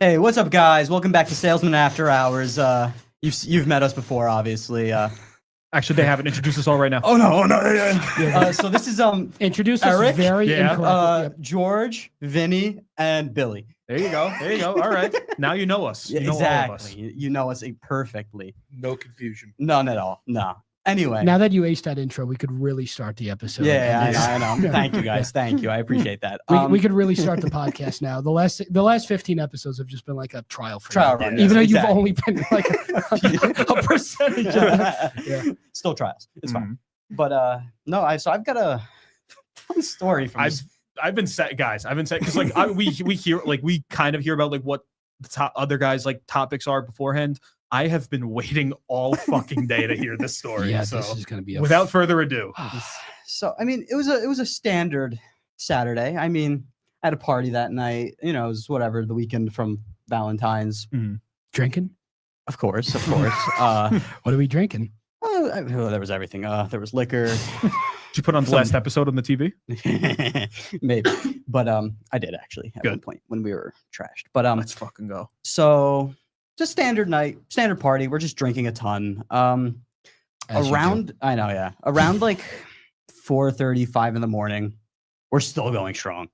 Hey, what's up, guys? Welcome back to Salesmen After Hours. You've met us before, obviously. Actually, they haven't introduced us all right now. Oh no. So this is Introduce Eric, us very incorrectly. George, Vinny, and Billy. There you go. All right. Now you know us. You know exactly. all of us. You know us perfectly. No confusion. None at all. No. Anyway. Now that you aced that intro, we could really start the episode. I know. Thank you, guys. Thank you. I appreciate that. We could really start the podcast now. The last 15 episodes have just been like a trial for you. run. Even though you've only been like a percentage of it. Yeah. Still trials. It's fine. But no, I've got a fun story from I've been set, guys. I've been set because like we hear we kind of hear about like what the other guys like topics are beforehand. I have been waiting all fucking day to hear this story. Yeah, so this is gonna be without further ado. So I mean, it was a standard Saturday. I mean, I had a party that night. You know, it was whatever the weekend from Valentine's. Drinking. Of course. What are we drinking? There was everything. There was liquor. Did you put on the last episode on the TV? Maybe, but I did actually at one point when we were trashed. But let's fucking go. So just standard night, standard party. We're just drinking a ton. Around like 4:35 in the morning, we're still going strong.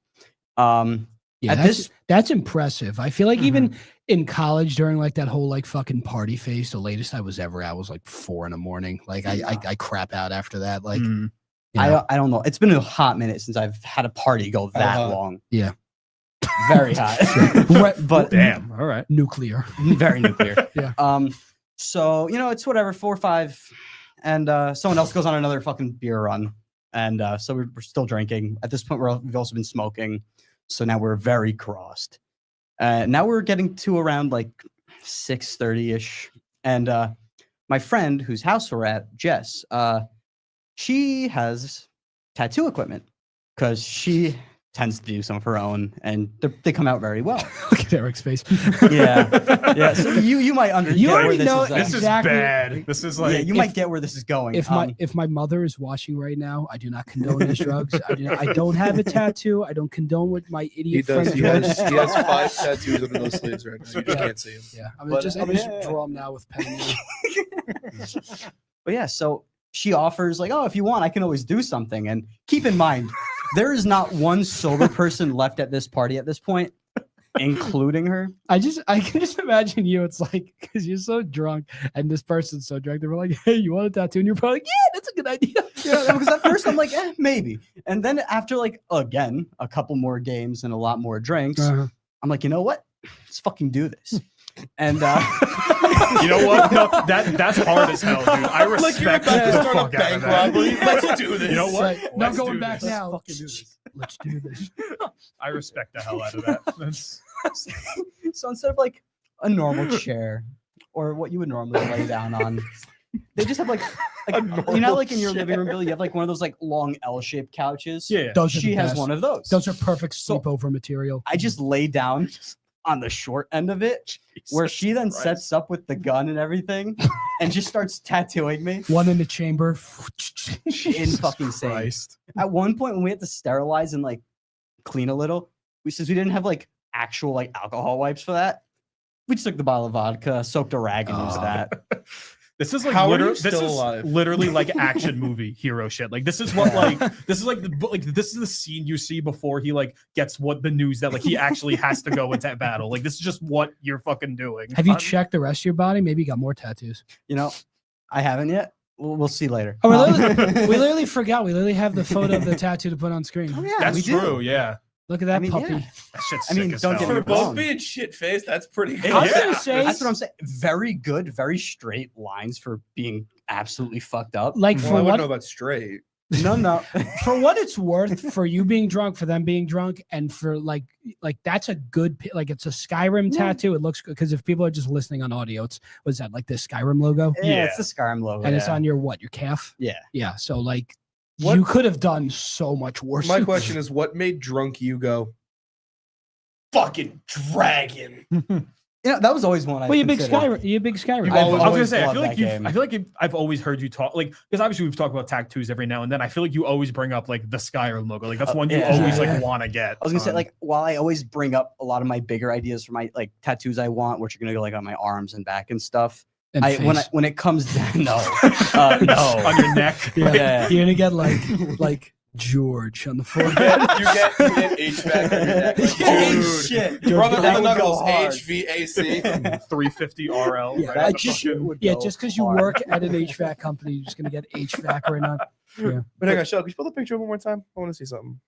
Yeah, that's impressive. I feel like even in college during like that whole like fucking party phase, the latest I was ever at was like 4 a.m. Like I crap out after that. Like I don't know. It's been a hot minute since I've had a party go that long. Yeah. Very hot. But damn. All right. Nuclear. Very nuclear. Yeah. So, you know, it's whatever, 4 or 5. And someone else goes on another fucking beer run. And so we're still drinking. At this point, we've also been smoking. So now we're very crossed. Now we're getting to around like 6:30-ish. And my friend whose house we're at, Jess, she has tattoo equipment because she tends to do some of her own, and they come out very well. Look at Eric's face. Yeah. So you might understand. You already where know This exactly. is bad. This is like you might get where this is going. If my mother is watching right now, I do not condone these drugs. I don't have a tattoo. I don't condone what my idiot friend He has 5 tattoos under those sleeves right now. You just can't see him. Yeah, I'm gonna just draw them now with pen. But yeah, so she offers like, oh, if you want, I can always do something. And keep in mind, there is not one sober person left at this party at this point, including her. I can just imagine you. It's like, because you're so drunk and this person's so drunk. They were like, hey, you want a tattoo? And you're probably like, yeah, that's a good idea. Yeah, because at first I'm like, maybe. And then after like, again, a couple more games and a lot more drinks, I'm like, you know what? Let's fucking do this. And you know what? No, that's hard as hell, dude. I respect the fuck out of that. Let's do this. You know what? Right. Not Let's going do back this. now. Let's fucking do this. Let's do this. I respect the hell out of that. That's... So instead of like a normal chair or what you would normally lay down on, they just have like you know, like in your living room, Billy, you have like one of those like long L-shaped couches. Yeah. She has one of those. Those are perfect sleepover material. I just lay down on the short end of it, where she then sets up with the gun and everything and just starts tattooing me. One in the chamber. In fucking Christ. At one point when we had to sterilize and like clean a little, since we didn't have like actual like alcohol wipes for that, we just took the bottle of vodka, soaked a rag, and used that. This is like alive? literally like action movie hero shit. Like this is what this is the scene you see before he like gets the news that like he actually has to go into battle. Like this is just what you're fucking doing. Have you checked the rest of your body? Maybe you got more tattoos. You know, I haven't yet. We'll see later. Oh, we literally forgot. We literally have the photo of the tattoo to put on screen. Oh, yeah, that's true. Yeah. Look at that puppy. Yeah. That shit's I mean, sick as don't hell. get me For both wrong. being shit-faced, that's pretty good. I was gonna say, That's what I'm saying. Very good, very straight lines for being absolutely fucked up. like Well, I for wouldn't what know about straight. No. for what it's worth, for you being drunk, for them being drunk, and for like that's a good like it's a Skyrim tattoo. It looks good because if people are just listening on audio, it's what's that like the Skyrim logo? Yeah, it's the Skyrim logo. And it's on your your calf? Yeah. So like What- you could have done so much worse. My question is, what made drunk you go, fucking dragon? Yeah, that was always one. Well, you're a big Skyrim. I was gonna always say, I loved feel like that game. I've always heard you talk, like, because obviously we've talked about tattoos every now and then. I feel like you always bring up like the Skyrim logo, like that's one you always like want to get. I was gonna say, like, while I always bring up a lot of my bigger ideas for my like tattoos I want, which are gonna go like on my arms and back and stuff. And When it comes down, no, on your neck. Yeah. You're gonna get like George on the forehead. You get HVAC on your neck. Like, Holy dude, shit, brother, that on would the go knuckles, hard. HVAC. 350 RL. Yeah, right I on the just- fucking- Just because you work at an HVAC company, you're just gonna get HVAC right now. Yeah. But hang on, Shell, could you pull the picture up one more time? I want to see something.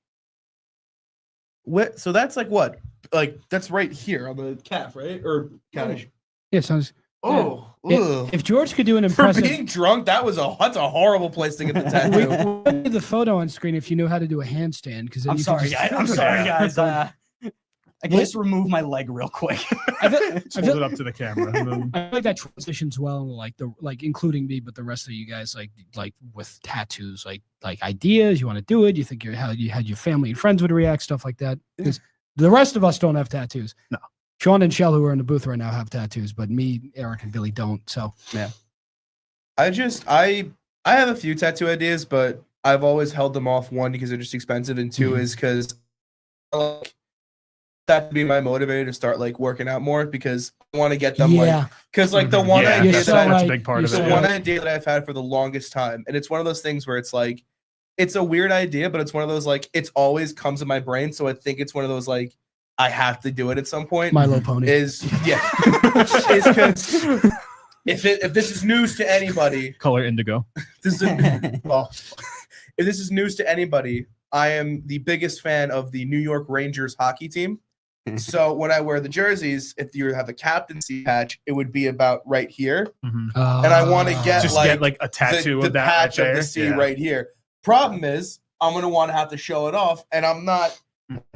What? So that's like what? Like that's right here on the calf, right? Or calf? Yeah, sounds. Oh, If George could do an for impressive, being drunk, that's a horrible place to get the tattoo. we need the photo on screen if you know how to do a handstand. Because I'm sorry, guys. I'm sorry, guys. I can just remove my leg real quick. Just hold it up to the camera. And then, I feel like that transitions well, like including me, but the rest of you guys like with tattoos, like ideas. You want to do it. You think how you had your family and friends would react, stuff like that. Because the rest of us don't have tattoos. No. Sean and Shell, who are in the booth right now, have tattoos, but me, Eric, and Billy don't. So Yeah. I have a few tattoo ideas, but I've always held them off. One, because they're just expensive, and two is because that would be my motivator to start like working out more, because I want to get them like because like the one yeah, idea that's, so that that's right. a big part You're of so it. the yeah. one idea that I've had for the longest time, and it's one of those things where it's like it's a weird idea, but it's one of those like it's always comes in my brain, so I think it's one of those like I have to do it at some point. Milo Pony. Is is because if this is news to anybody, Color indigo. this is well, if this is news to anybody, I am the biggest fan of the New York Rangers hockey team. So when I wear the jerseys, if you have the captaincy patch, it would be about right here, and I want to get Just like get like a tattoo the of that patch right of there. the C Yeah. right here. Problem is, I'm gonna want to have to show it off, and I'm not.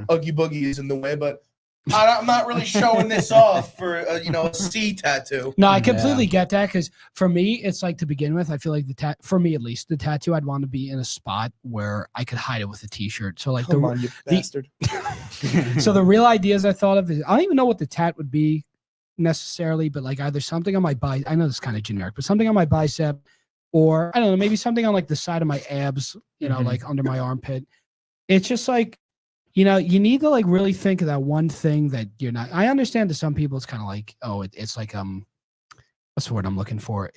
Oogie Boogie is in the way, but I'm not really showing this off for a C tattoo. No, I completely get that, because for me, it's like to begin with, I feel like for me at least, the tattoo I'd want to be in a spot where I could hide it with a t-shirt. So like Come on, you bastard. So the real ideas I thought of is I don't even know what the tat would be necessarily, but like either something on my bicep. I know this is kind of generic, but something on my bicep, or I don't know, maybe something on like the side of my abs, like under my armpit. It's just like, you need to like really think of that one thing that you're not. I understand to some people it's kind of like, it's like what's the word I'm looking for?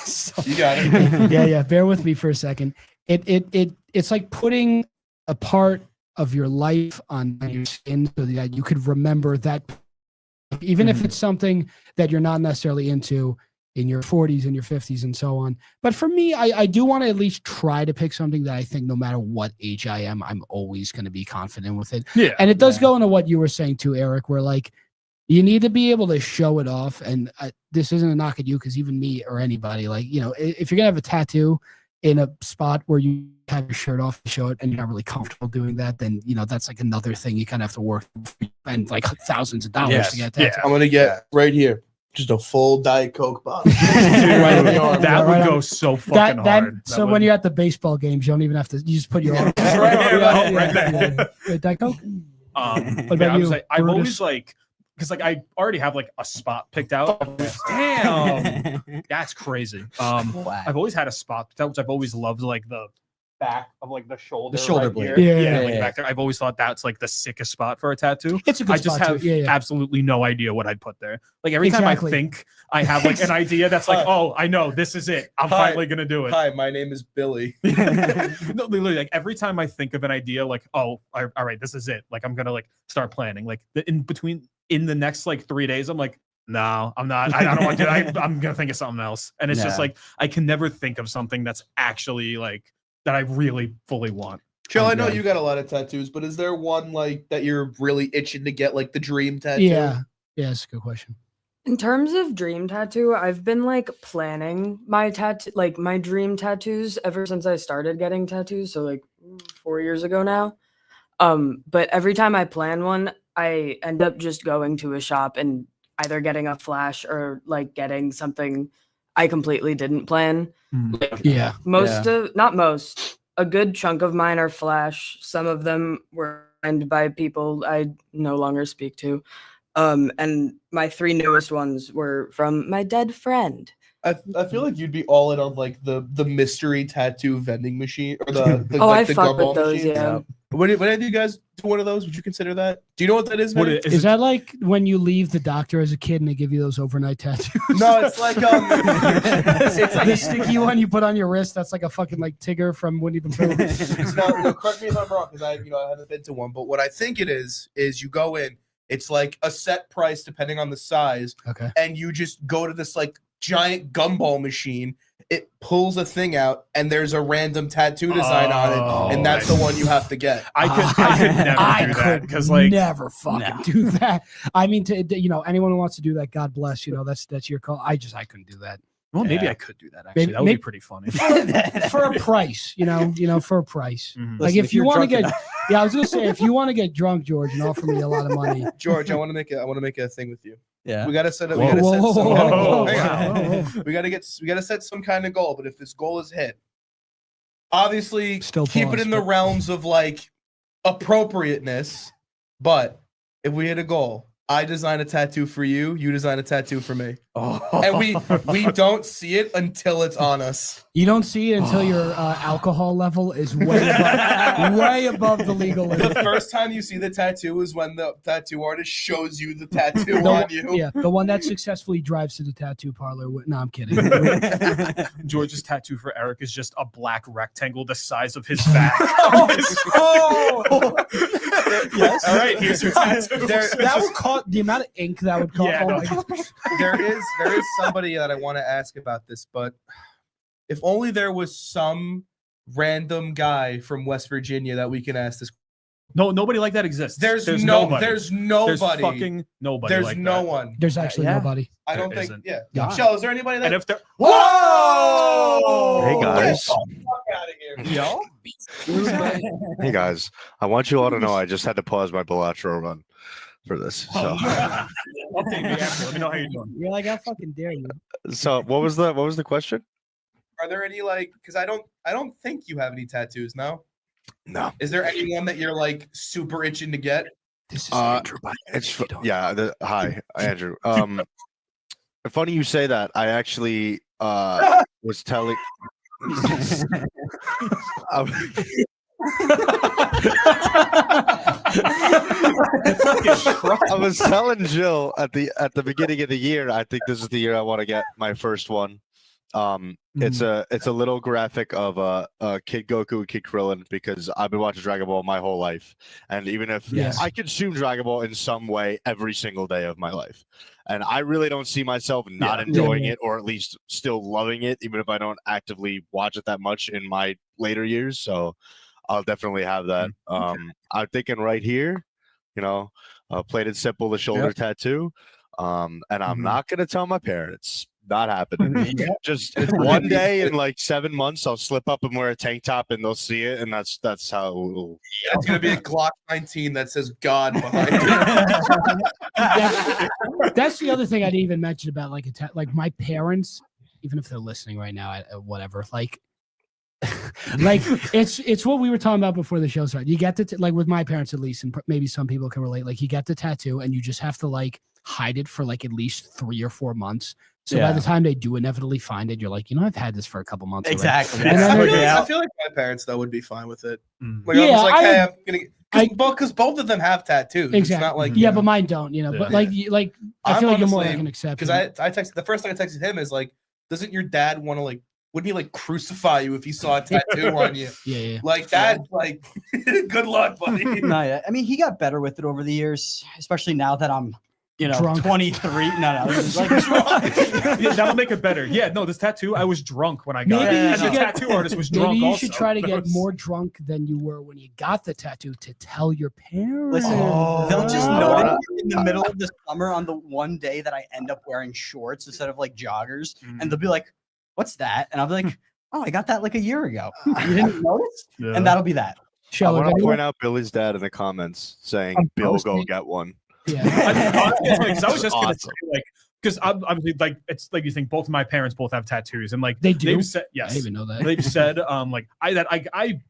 So, You got it. yeah. Bear with me for a second. It's like putting a part of your life on your skin so that you could remember that, even if it's something that you're not necessarily into in your 40s and your 50s and so on. But for me, I do want to at least try to pick something that I think no matter what age I am, I'm always going to be confident with it. Yeah. And it does go into what you were saying too, Eric, where like you need to be able to show it off. And this isn't a knock at you, because even me or anybody, like, if you're going to have a tattoo in a spot where you have your shirt off and show it and you're not really comfortable doing that, then, that's like another thing you kind of have to work and like thousands of dollars to get a tattoo. I'm gonna get right here just a full Diet Coke bottle. Right in the arm. That Right would on. go so fucking hard. That So would- when you're at the baseball games, you don't even have to. You just put your arm Right here, right there. Yeah. Diet Coke. What about I was you, like, I've Brutus? always like, because like I already have like a spot picked out. Damn, that's crazy. I've always had a spot picked out, which I've always loved, like the back of like the shoulder, shoulder right blade. here. Yeah, like back there. I've always thought that's like the sickest spot for a tattoo. It's a good I just spot have too. Yeah. absolutely no idea what I'd put there. Like every Exactly. time I think I have like an idea that's like, oh, I know this is it. I'm Hi. finally gonna do it. Hi, my name is Billy. No, literally, like every time I think of an idea, like, oh, all right, this is it. Like I'm gonna like start planning. Like in the next like 3 days, I'm like, no, I'm not. I don't want to. I'm gonna think of something else. And it's just Yeah. like I can never think of something that's actually like that I really fully want. Chill, I know you got a lot of tattoos, but is there one like that you're really itching to get, like the dream tattoo? Yeah. That's a good question. In terms of dream tattoo, I've been like planning my like my dream tattoos ever since I started getting tattoos. So like 4 years ago now. But every time I plan one, I end up just going to a shop and either getting a flash or like getting something I completely didn't plan. Yeah. A good chunk of mine are flash. Some of them were planned by people I no longer speak to. And my 3 newest ones were from my dead friend. I feel like you'd be all in on like the mystery tattoo vending machine or the Oh, like, I the fuck with gumball those, machines. yeah. Would any of you guys do one of those? Would you consider that? Do you know what that is? What Vinny? is Is it? that like when you leave the doctor as a kid and they give you those overnight tattoos? No, it's like it's like the sticky one you put on your wrist. That's like a fucking like Tigger from Winnie the Pooh. no, correct me if I'm wrong, because I haven't been to one. But what I think it is you go in. It's like a set price depending on the size, Okay. and you just go to this like giant gumball machine. It pulls a thing out, and there's a random tattoo design on it, and that's the one you have to get. I could never do that because like never fucking do that. I mean, anyone who wants to do that, God bless. That's your call. I couldn't do that. well maybe Yeah. I could do that actually. That would be pretty funny. For a price, for a price. Mhm. Like Listen, if you you're want to drunk get, yeah, I was gonna say if you want to get drunk, George, and offer me a lot of money. George, I want to make a thing with you. Yeah. We gotta set it. Whoa. We gotta set some kind of goal. Whoa. Hang on. We gotta set some kind of goal. But if this goal is hit, obviously Still keep pause, it in the but- realms of like appropriateness. But if we hit a goal, I design a tattoo for you. You design a tattoo for me, and we don't see it until it's on us. You don't see it until your alcohol level is way above the legal The limit. first time you see the tattoo is when the tattoo artist shows you the tattoo The- on you. Yeah, the one that successfully drives to the tattoo parlor. No, I'm kidding. George's tattoo for Eric is just a black rectangle the size of his back. Yes. All right, here's your tattoo. That would cost the amount of ink that would cost. Yeah, Oh no. my God. there is somebody that I want to ask about this, but if only there was some random guy from West Virginia that we can ask this. No, nobody like that exists. There's nobody. nobody. There's fucking nobody. There's like no that. one. There's actually Yeah. nobody. I don't There think. isn't. Yeah. Yeah. Michelle, is there anybody that? And if there, Whoa! Hey, guys. Get the fuck out of here. yo, Hey guys, I want you all to know I just had to pause my Bellatra run for this. So, I'll take the answer. Let me know how you're doing. You're like, how fucking dare you? so what was the question? Are there any like? Because I don't think you have any tattoos. No. No, Is there anyone that you're like super itching to get? This is Andrew, it's hi Andrew. Funny you say that. I actually was telling. I was telling Jill at the beginning of the year. I think this is the year I want to get my first one. It's a little graphic of Kid Goku and Kid Krillin because I've been watching Dragon Ball my whole life, and even if Yes. I consume Dragon Ball in some way every single day of my life, and I really don't see myself not enjoying it or at least still loving it, even if I don't actively watch it that much in my later years. So I'll definitely have that. I'm thinking right here, plain and simple, the shoulder tattoo. And I'm not gonna tell my parents. Not happening. Just one day in like 7 months, I'll slip up and wear a tank top, and they'll see it, and that's how it will. Yeah, it's gonna be a Glock 19 that says God behind it. That's the other thing I didn't even mention about like like my parents, even if they're listening right now, whatever. Like it's what we were talking about before the show started. You get the like with my parents at least, and maybe some people can relate. Like you get the tattoo, and you just have to like hide it for like at least 3 or 4 months. So by the time they do inevitably find it, you're like, I've had this for a couple months. Exactly. And then I feel like my parents though would be fine with it. Like, Yeah, I was like, hey, I'm gonna I- because both of them have tattoos. Exactly. It's not like yeah, but mine don't. Yeah. But like I I'm feel like you're more honestly- like an exception. because I texted the first thing I texted him is like, doesn't your dad want to like? Wouldn't he like crucify you if he saw a tattoo on you? yeah. Like that, like good luck, buddy. No, yeah. I mean, he got better with it over the years, especially now that I'm, Drunk. 23. No, it's like Yeah, that'll make it better. Yeah, no, this tattoo, I was drunk when I got Maybe it. you And the should get- tattoo artist was drunk Maybe you also. should try to That get was- more drunk than you were when you got the tattoo to tell your parents. Listen, Oh. they'll just Oh. know in the middle of the summer on the one day that I end up wearing shorts instead of like joggers, and they'll be like, "What's that?" And I'll be like, "Oh, I got that like a year ago. You didn't notice?" Yeah. And that'll be that. I Shall want I to go? point out Billy's dad in the comments saying, I'm "Bill, go posting- get one." Yeah. I was just gonna Awesome. say, like, because obviously, like, it's like you think both of my parents both have tattoos, and like They do? They've said I yes. didn't even know that. They've said like I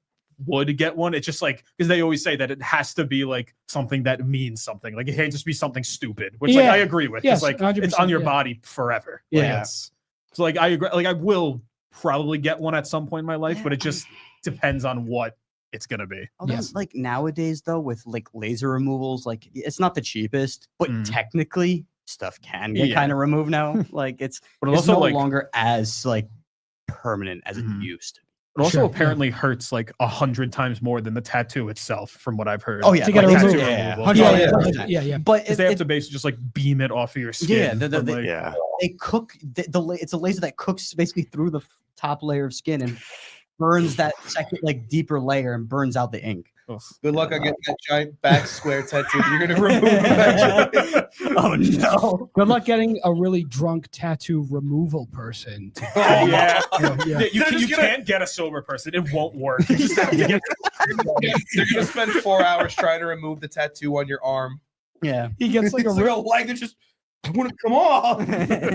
would get one. It's just like because they always say that it has to be like something that means something. Like it can't just be something stupid, which like I agree with. Yes, It's like it's on your 100%, body forever. Like, Yeah. so like I agree. Like I will probably get one at some point in my life, but it just depends on what it's gonna be. Although, like nowadays though, with like laser removals, like it's not the cheapest, but technically stuff can get kind of removed now. Like it's also no like longer as like permanent as it used to be. It also apparently hurts like 100 times more than the tattoo itself, from what I've heard. Oh yeah, to get like, it removed. Yeah. But they have to basically just like beam it off of your skin. They cook it's a laser that cooks basically through the top layer of skin and burns that second like deeper layer and burns out the ink. Good luck on getting that giant back square tattoo that you're gonna remove eventually. Oh no! Good luck getting a really drunk tattoo removal person. You can't get a sober person. It won't work. You just have to get. They're gonna spend 4 hours trying to remove the tattoo on your arm. Yeah, he gets like it's a real leg that just wouldn't come off.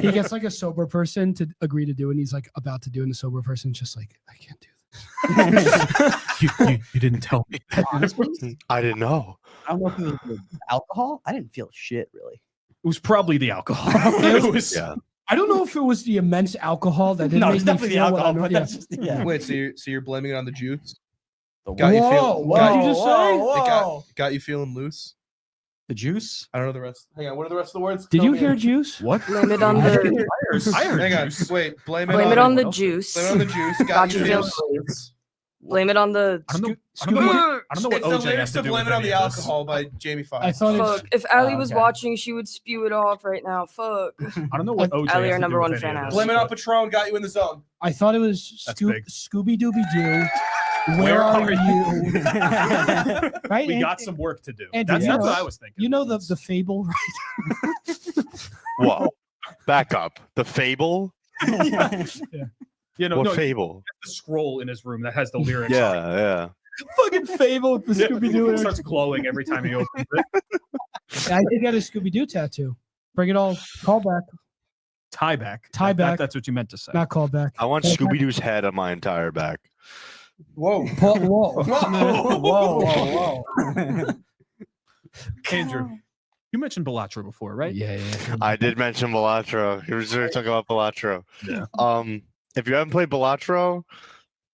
He gets like a sober person to agree to do it, and he's like about to do it, and the sober person's just like, I can't do this. you didn't tell me. I didn't know. I don't know if it was alcohol. I didn't feel shit really. It was probably the alcohol. I don't know if it was the immense alcohol that didn't make me definitely feel the alcohol. what I But know- that's just, Wait, so you're blaming it on the juice? What did you just say? It got you feeling loose? the juice. I don't know the rest. Hang on, what are the rest of the words? Did Tell you me. hear juice? What? Blame it on the I heard Hang on, juice. wait. Blame blame it on the else. juice. Blame it on the juice. Got you feeling feeling loose. Blame it on the I don't know what It's OJ the has lyrics to to do Blame with It on any the of this. Alcohol by Jamie Foxx. I thought it's. fuck. If Allie was okay. watching, she would spew it off right now. Fuck. I don't know what OJ Allie, has our to number do one with any fan of house. this, Blame It on but- Patron got you in the zone. I thought it was That's big. Scooby Dooby Doo. Where are you? Right? We And- got some work to do. Andrew, That's you what know- I was thinking. You know the fable, right? Whoa. Back up. The Fable? You know, What no, Fable? the scroll in his room that has the lyrics. on it. Yeah. Fucking fable with the Yeah. Scooby Doo. It starts glowing every time he opens it. I did get a Scooby Doo tattoo. Bring it all. Call back. Tie back. Tie back. That's what you meant to say. Not call back. I want Scooby Doo's head on my entire back. Whoa. Whoa. Whoa. Andrew, you mentioned Balatro before, right? Yeah. I did mention Balatro. He was talking about Balatro. Yeah. If you haven't played Balatro,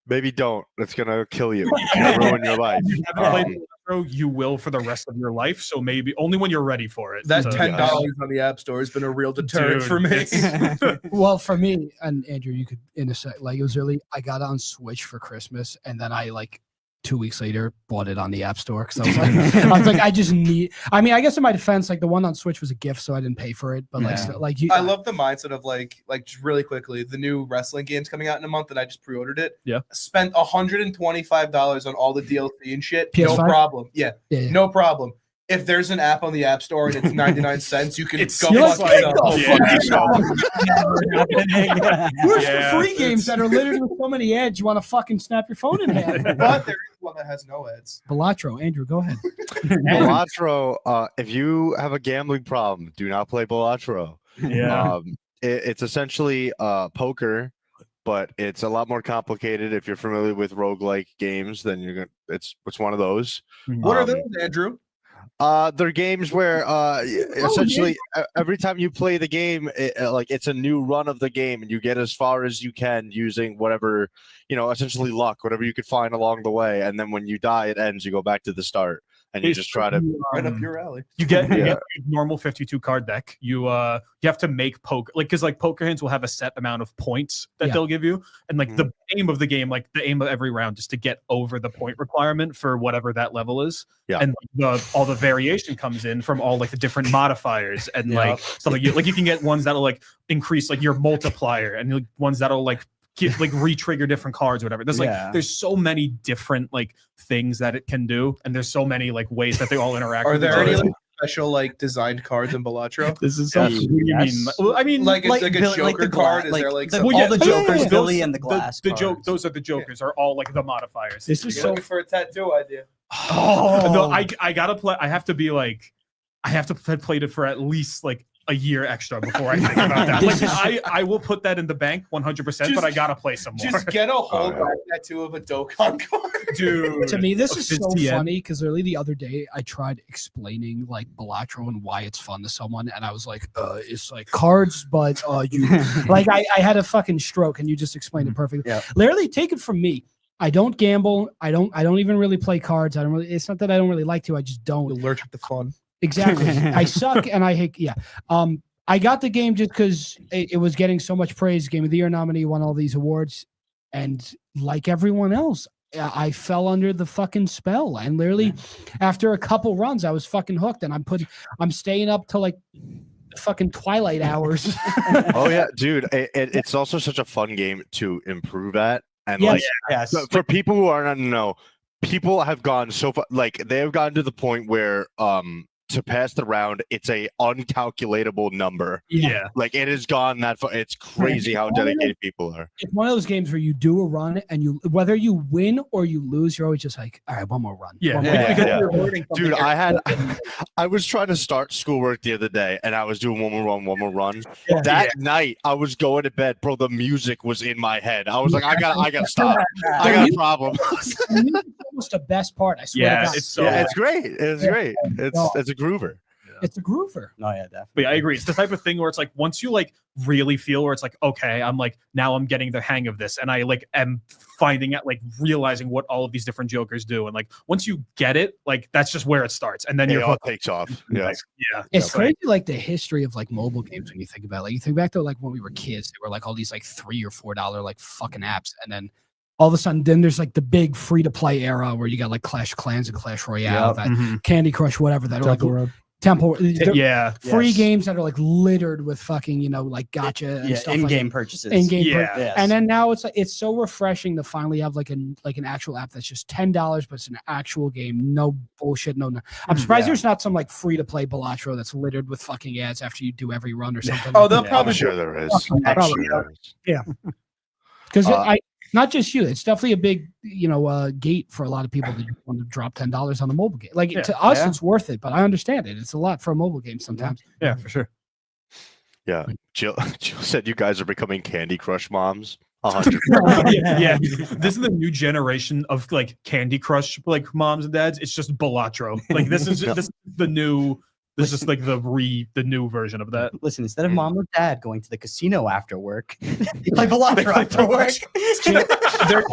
maybe don't. It's gonna kill you. It's gonna ruin your life. If you haven't played Balatro, you will for the rest of your life. So maybe only when you're ready for it. That So, $10 on the App Store has been a real deterrent Dude, for me. it's- Well, for me and Andrew, you could in a sec. Like it was really. I got on Switch for Christmas, and then I 2 weeks later bought it on the App Store because I was like, I just need. I mean, I guess in my defense, like the one on Switch was a gift, so I didn't pay for it. But I love the mindset of like just really quickly, the new wrestling game's coming out in a month, and I just pre-ordered it. Yeah. Spent $125 on all the DLC and shit. PS5? No problem. Yeah, Yeah. no problem. If there's an app on the App Store and it's 99 cents, you can It's go You're fuck like, yourself. Where's Yeah, the free games that are littered with so many ads? You want to fucking snap your phone in half? But there is one that has no ads. Balatro, Andrew, go ahead. Balatro, if you have a gambling problem, do not play Balatro. Yeah. It's essentially poker, but it's a lot more complicated. If you're familiar with roguelike games, then you're gonna. It's one of those. What are those, Andrew? They're games where essentially every time you play the game, it's a new run of the game, and you get as far as you can using whatever, essentially luck, whatever you could find along the way. And then when you die, it ends. You go back to the start, and you just try to. Right up your alley. You get Yeah. a normal 52 card deck. You have to make poker because poker hands will have a set amount of points that Yeah. they'll give you, and the aim of the game, the aim of every round, is to get over the point requirement for whatever that level is. Yeah. And all the variation comes in from all the different modifiers and Yeah. stuff you can get ones that'll increase your multiplier and ones that'll re-trigger different cards or whatever. There's so many different things that it can do, and there's so many ways that they all interact. Are with there each any other. special designed cards in Balatro? This is What do you mean? Well, I mean, Like it's like a Billy- Joker the card? Is gla- there like some- the- Well, all yeah, the those- Jokers, those- Billy, and the glass. Those are the Jokers are all the modifiers. This is You're so. looking for a tattoo idea. Oh no, I gotta play. I have to be I have to have played it for at least a year extra before I think about that. Like, I will put that in the bank 100%, but I gotta play some more. Just get a whole tattoo of a Dokkan card. Dude. To me, this is so TN. funny because literally the other day I tried explaining like Balatro and why it's fun to someone, and I was like, it's like cards, but you like I had a fucking stroke, and you just explained it perfectly. Yeah. Literally, take it from me. I don't gamble. I don't even really play cards. I don't really. It's not that I don't really like to. I just don't. You're allergic to fun. Exactly. I suck and I hate. Yeah. I got the game just because it was getting so much praise. Game of the Year nominee, won all these awards, and like everyone else, I fell under the fucking spell. And literally, after a couple runs, I was fucking hooked. And I'm staying up till like fucking twilight hours. Oh yeah, dude. It's also such a fun game to improve at, and Yes. like Yes. for people who are not know, people have gone so far. Like they have gotten to the point where to pass the round, it's a uncalculatable number. Yeah. Like it has gone that far. It's crazy how dedicated people are. It's one of those games where you do a run and you, whether you win or you lose, you're always just like, all right, one more run. Yeah. One more Yeah. run. Because Yeah. you're learning something Dude, every- I was trying to start schoolwork the other day, and I was doing one more run. Yeah. That night, I was going to bed, bro. The music was in my head. I was like, I gotta stop. I got a problem. It's almost the best part. I swear to Yeah, God. it's so Yeah, it's great. It's great. It's a groover. It's a groover. Oh yeah, definitely. But yeah, I agree. It's the type of thing where it's like once you like really feel where it's like, okay, I'm like now I'm getting the hang of this, and I like am finding out, like realizing what all of these different jokers do, and like once you get it, like that's just where it starts, and then It you're all hooked. takes off. Yeah. Yeah, It's Yeah, crazy, like the history of like mobile games when you think about it. Like you think back to like when we were kids, there were like all these like $3 or $4 like fucking apps, and then all of a sudden, then there's like the big free to play era where you got like Clash of Clans and Clash Royale, Yep. that Mhm. Candy Crush, whatever that are like Road. Temple. they're Yeah, free Yes. games that are like littered with fucking like gotcha and Yeah, stuff in-game like purchases. in-game Yeah. Yes. And then now it's like it's so refreshing to finally have like an actual app that's just $10, but it's an actual game, no bullshit, no. I'm surprised Yeah. there's not some like free to play Balatro that's littered with fucking ads after you do every run or something. Oh, they'll Yeah. probably I'm sure there is. Probably. I'm sure there is. Because Uh, I not just you, it's definitely a big gate for a lot of people that just want to drop $10 on a mobile game. Like Yeah. to us, Yeah. it's worth it, but I understand it. It's a lot for a mobile game sometimes. yeah, for sure. Yeah. Jill said you guys are becoming Candy Crush moms. 100%. Yeah, this is the new generation of like Candy Crush like moms and dads. It's just Balatro. Like this is Yeah. this is the new. This is like the new version of that. Listen, instead of mom or dad going to the casino after work, you play Balatro after work.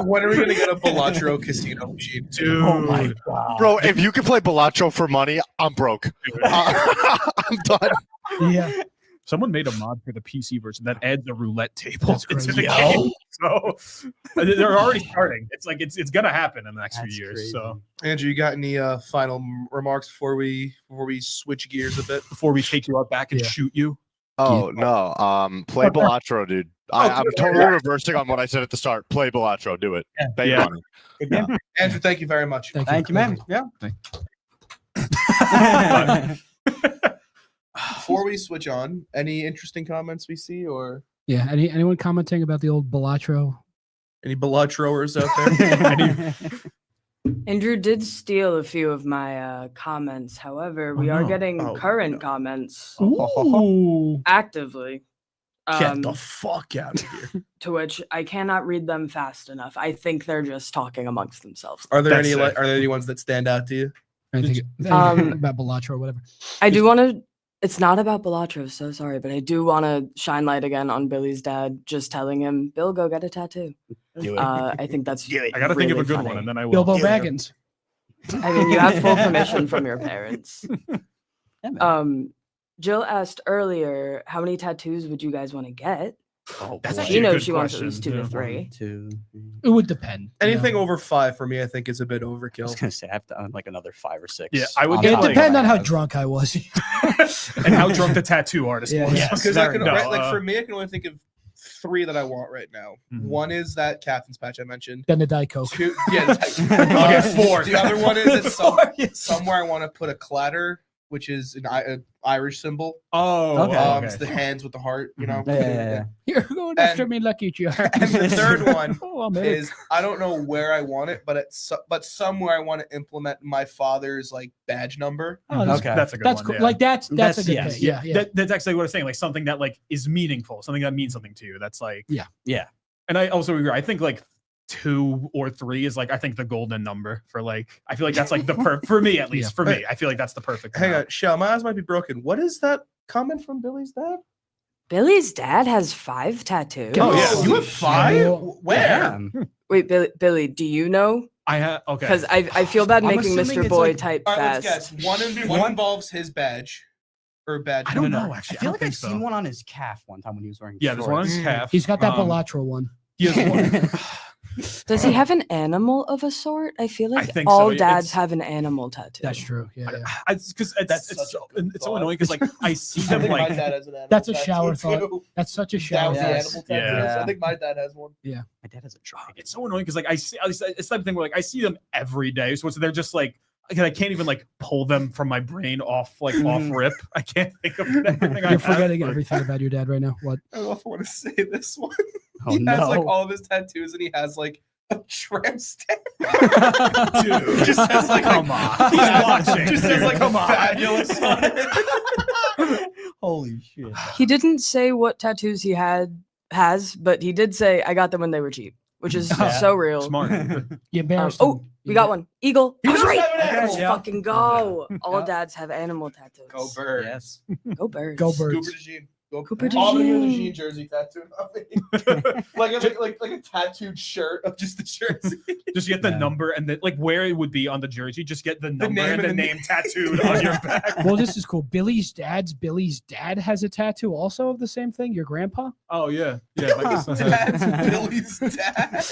When are we gonna get a Balatro casino machine? Dude, Oh my god. Bro, if you can play Balatro for money, I'm broke. I'm done. Yeah. someone made a mod for the PC version that adds a roulette table That's into the crazy. game. So they're already starting. It's like it's gonna happen in the next That's few years. crazy. So Andrew, you got any final remarks before we switch gears a bit? before we take you out back and Yeah. shoot you, Oh no. Play Balatro, dude. I'm totally reversing on what I said at the start. Play Balatro, do it. Pay Yeah. money. Yeah. Andrew, thank you very much. Thank you, man. Yeah. Before we switch on, any interesting comments we see or Yeah. Anyone commenting about the old Balatro? any Balatroers out there? Andrew did steal a few of my comments. However, we are no. getting Oh, current no. comments Ooh. actively. Get the fuck out of here. To which I cannot read them fast enough. I think they're just talking amongst themselves. Are there That's any sick. are there any ones that stand out to you? Anything Um, about Balatro or whatever. I do want to. It's not about Balatro, so sorry, but I do want to shine light again on Billy's dad. Just telling him, Bill, go get a tattoo. Do it. I think that's. Do it. I gotta think of a really good funny. one, and then I will. Bilbo Baggins. I mean, you have full permission from your parents. Yeah, man. Jill asked earlier, how many tattoos would you guys want to get? Oh, That's boy. actually She a knows good she wants at question, least 2 to yeah. 3. 2, 3. It would depend. you Anything know. over 5 for me, I think, is a bit I was overkill. gonna say I have to own like another 5 or 6. Yeah, I would off get It the like- top depends of on my how head. drunk I was. And how drunk the tattoo artist Yeah, was. yeah. Because I can, No, right, like for me, I can only think of 3 that I want right now. Mhm. One is that captain's patch I mentioned. Then the Diet Coke. 2, yeah, I'll get 4. The other one is it's somewhere I want to put a clatter which is an Irish symbol. Oh, Okay. It's the hands with the heart, you know. Yeah. You're going after me, Lucky Charms. And the third one Oh, I'm in. is I don't know where I want it, but somewhere I want to implement my father's like badge number. Oh, that's, Okay. That's a good that's one. cool. Yeah. Like that's a That's- good yes. thing. Yeah, yeah. That's actually what I was saying. Like something that like is meaningful, something that means something to you. That's like Yeah. And I also agree. I think like 2 or 3 is like I think the golden number for like I feel like that's like the for me at least Yeah. for me I feel like that's the perfect. Hang on, amount. Shell, my eyes might be broken. What is that comment from Billy's dad? Billy's dad has 5 tattoos. Oh, yeah. You have 5? Cool. Where? Damn. Wait, Billy, do you know? I have okay. Because I feel bad I'm making assuming Mr. it's Boy like- type All right, fast. let's guess. One involves his badge. Or badge. I don't No, know, actually. I feel I don't like think I've seen so. one on his calf one time when he was wearing. Yeah, there's one on his shorts. calf. He's got that Um, bilateral one. He has one. Does he have an animal of a sort? I feel like think so. all It's- dads have an animal tattoo. That's true. Yeah, yeah. Because That's it's such so, a good it's so thought. annoying because like I see I them think my like dad has an animal That's a tattoo, shower thought. too. That's such a That shower. was the Yes. animal tattoos. Yeah. I think my dad has one. My dad has a dragon. it's so annoying because like I see it's the type of thing where like I see them every day, so they're just like I can't even like pull them from my brain off off rip. I can't think of everything. You're forgetting everything about your dad right now. What? I don't know if I want to say this one. Oh, He has like no. all of his tattoos and he has like a tramp stamp. Dude, Just says like come on. He's fab- watching. Just says dude. like Come on. fabulous on it. Holy shit. He didn't say what tattoos he has, but he did say I got them when they were cheap, which is Yeah. so real. Smart. You embarrassed oh, him. we got one. Eagle. He I was does right. have an animal. Let's Yeah. fucking go. All Yeah. dads have animal tattoos. Go bird. Yes. Go birds. Go birds. Cooper DeJean. Go Cooper Auburn DeJean. DeJean jersey tattooed on me. like a tattooed shirt of just the jersey. Just get the Yeah. number and then like where it would be on the jersey. Just get the number name and the and the- name tattooed on your back. Well, this is cool. Billy's dad has a tattoo also of the same thing. Your grandpa? Oh yeah, yeah. Like, Dad's Billy's dad.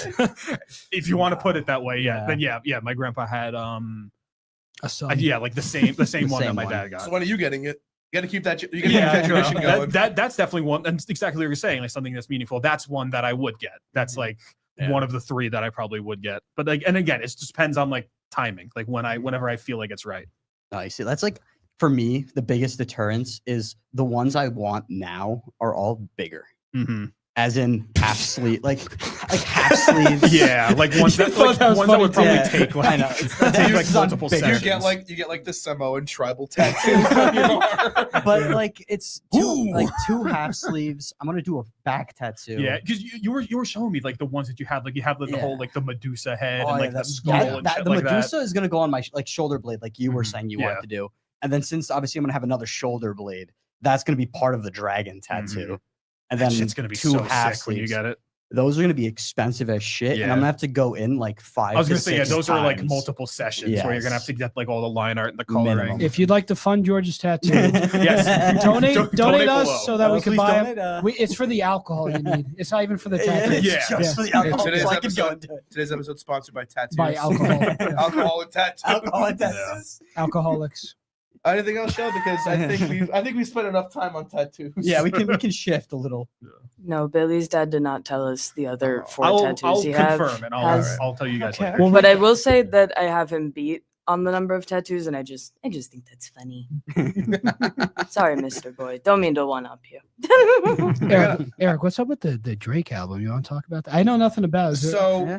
if you want to put it that way, Yeah. then yeah. My grandpa had A son. yeah, like the same one same that my one. dad got. So when are you getting it? You got to keep that. You got to keep Yeah, that tradition no, going. that's definitely one. And exactly what you're saying, like something that's meaningful. That's one that I would get. That's like Yeah. one of the 3 that I probably would get. But like, and again, it just depends on like timing. Like whenever I feel like it's right. Nice. That's like for me, the biggest deterrence is the ones I want now are all bigger. Mm-hmm. As in half sleeve, like half sleeves. Yeah, like ones that thought like that was ones that would funny, probably too. take I like know. It's- take like it's on multiple bigger. you sessions. get like the Samoan tribal tattoo on your arm. But like it's two, Ooh. like 2 half sleeves. I'm gonna do a back tattoo. Yeah, because you were showing me like the ones that you have, like you have the Yeah. whole like the Medusa head Oh, and yeah, like the that- skull that- and that- shit the like Medusa is gonna go on my like shoulder blade, like you were Mhm. saying you Yeah. wanted to do. And then since obviously I'm gonna have another shoulder blade, that's gonna be part of the dragon tattoo. And that. then Shit's gonna be 2 so half sick when you sleeves. get it. Those are gonna be expensive as shit, and Yeah. I'm gonna have to go in like 5. I was to gonna say, yeah, 6 those are like times. multiple sessions where you're gonna have Yes. to get like all the line art and the coloring. Minimum. If you'd like to fund George's tattoo, Yes. donate Donate us below. so that we can Please buy donate, them. It's for the alcohol you need. It's not even for the tattoo. It's Yeah. just for the Yeah. alcohol, Today's so I can go episode- into it. Today's episode sponsored by tattoos. By alcohol. Yeah. Alcohol and tattoos. Alcohol and tattoos. Alcoholics. Anything else, Shell? Because I think we spent enough time on tattoos. Yeah, we can shift a little. No, Billy's dad did not tell us the other 4 I'll tattoos he has. confirm and has- I'll tell you guys. Okay. later. Well, But I will say that I have him beat on the number of tattoos, and I just think that's funny. Sorry, Mr. Boy. Don't mean to one up you. Eric, what's up with the Drake album? You want to talk about that? I know nothing about it. So,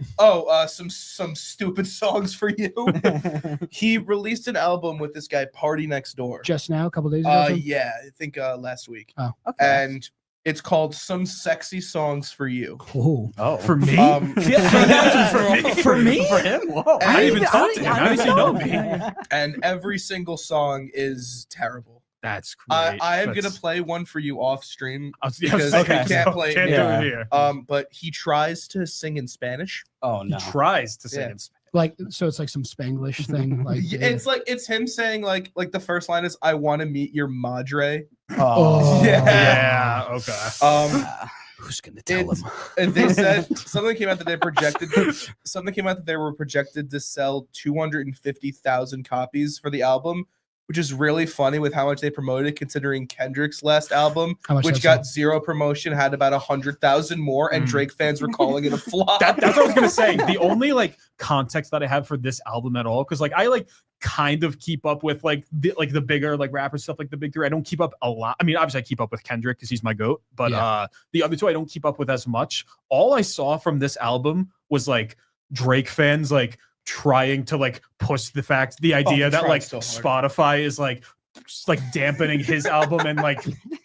some stupid songs for you. He released an album with this guy, Party Next Door. Just now, a couple days ago. or something? Yeah, I think last week. Oh, And it's called Some Sexy Songs for You. Cool. Oh, For me, for me, for him. Whoa! I didn't even talk to him. How does he know me? And every single song is terrible. that's great. I am gonna That's- play one for you off stream. I was- because okay, we can't so play it can't here. do it here. But he tries to sing in Spanish. Oh no! He tries to sing Yeah. in Spanish. Like, so it's like some Spanglish thing. Like, Yeah, it's him saying like the first line is "I want to meet your madre." Oh. Yeah. Yeah. Okay. who's gonna tell It's- him? And they said something came out that they were projected to sell 250,000 copies for the album, which is really funny with how much they promoted it, considering Kendrick's last album, How much which that's got zero promotion, had about 100,000 more, and Drake fans were calling it a flop. That's what I was gonna say. The only like context that I have for this album at all, because like I like kind of keep up with like the bigger like rapper stuff, like the big three. I don't keep up a lot. I mean, obviously I keep up with Kendrick because he's my goat, but the other two I don't keep up with as much. All I saw from this album was like Drake fans like trying to like push the idea that like so Spotify is like dampening his album and like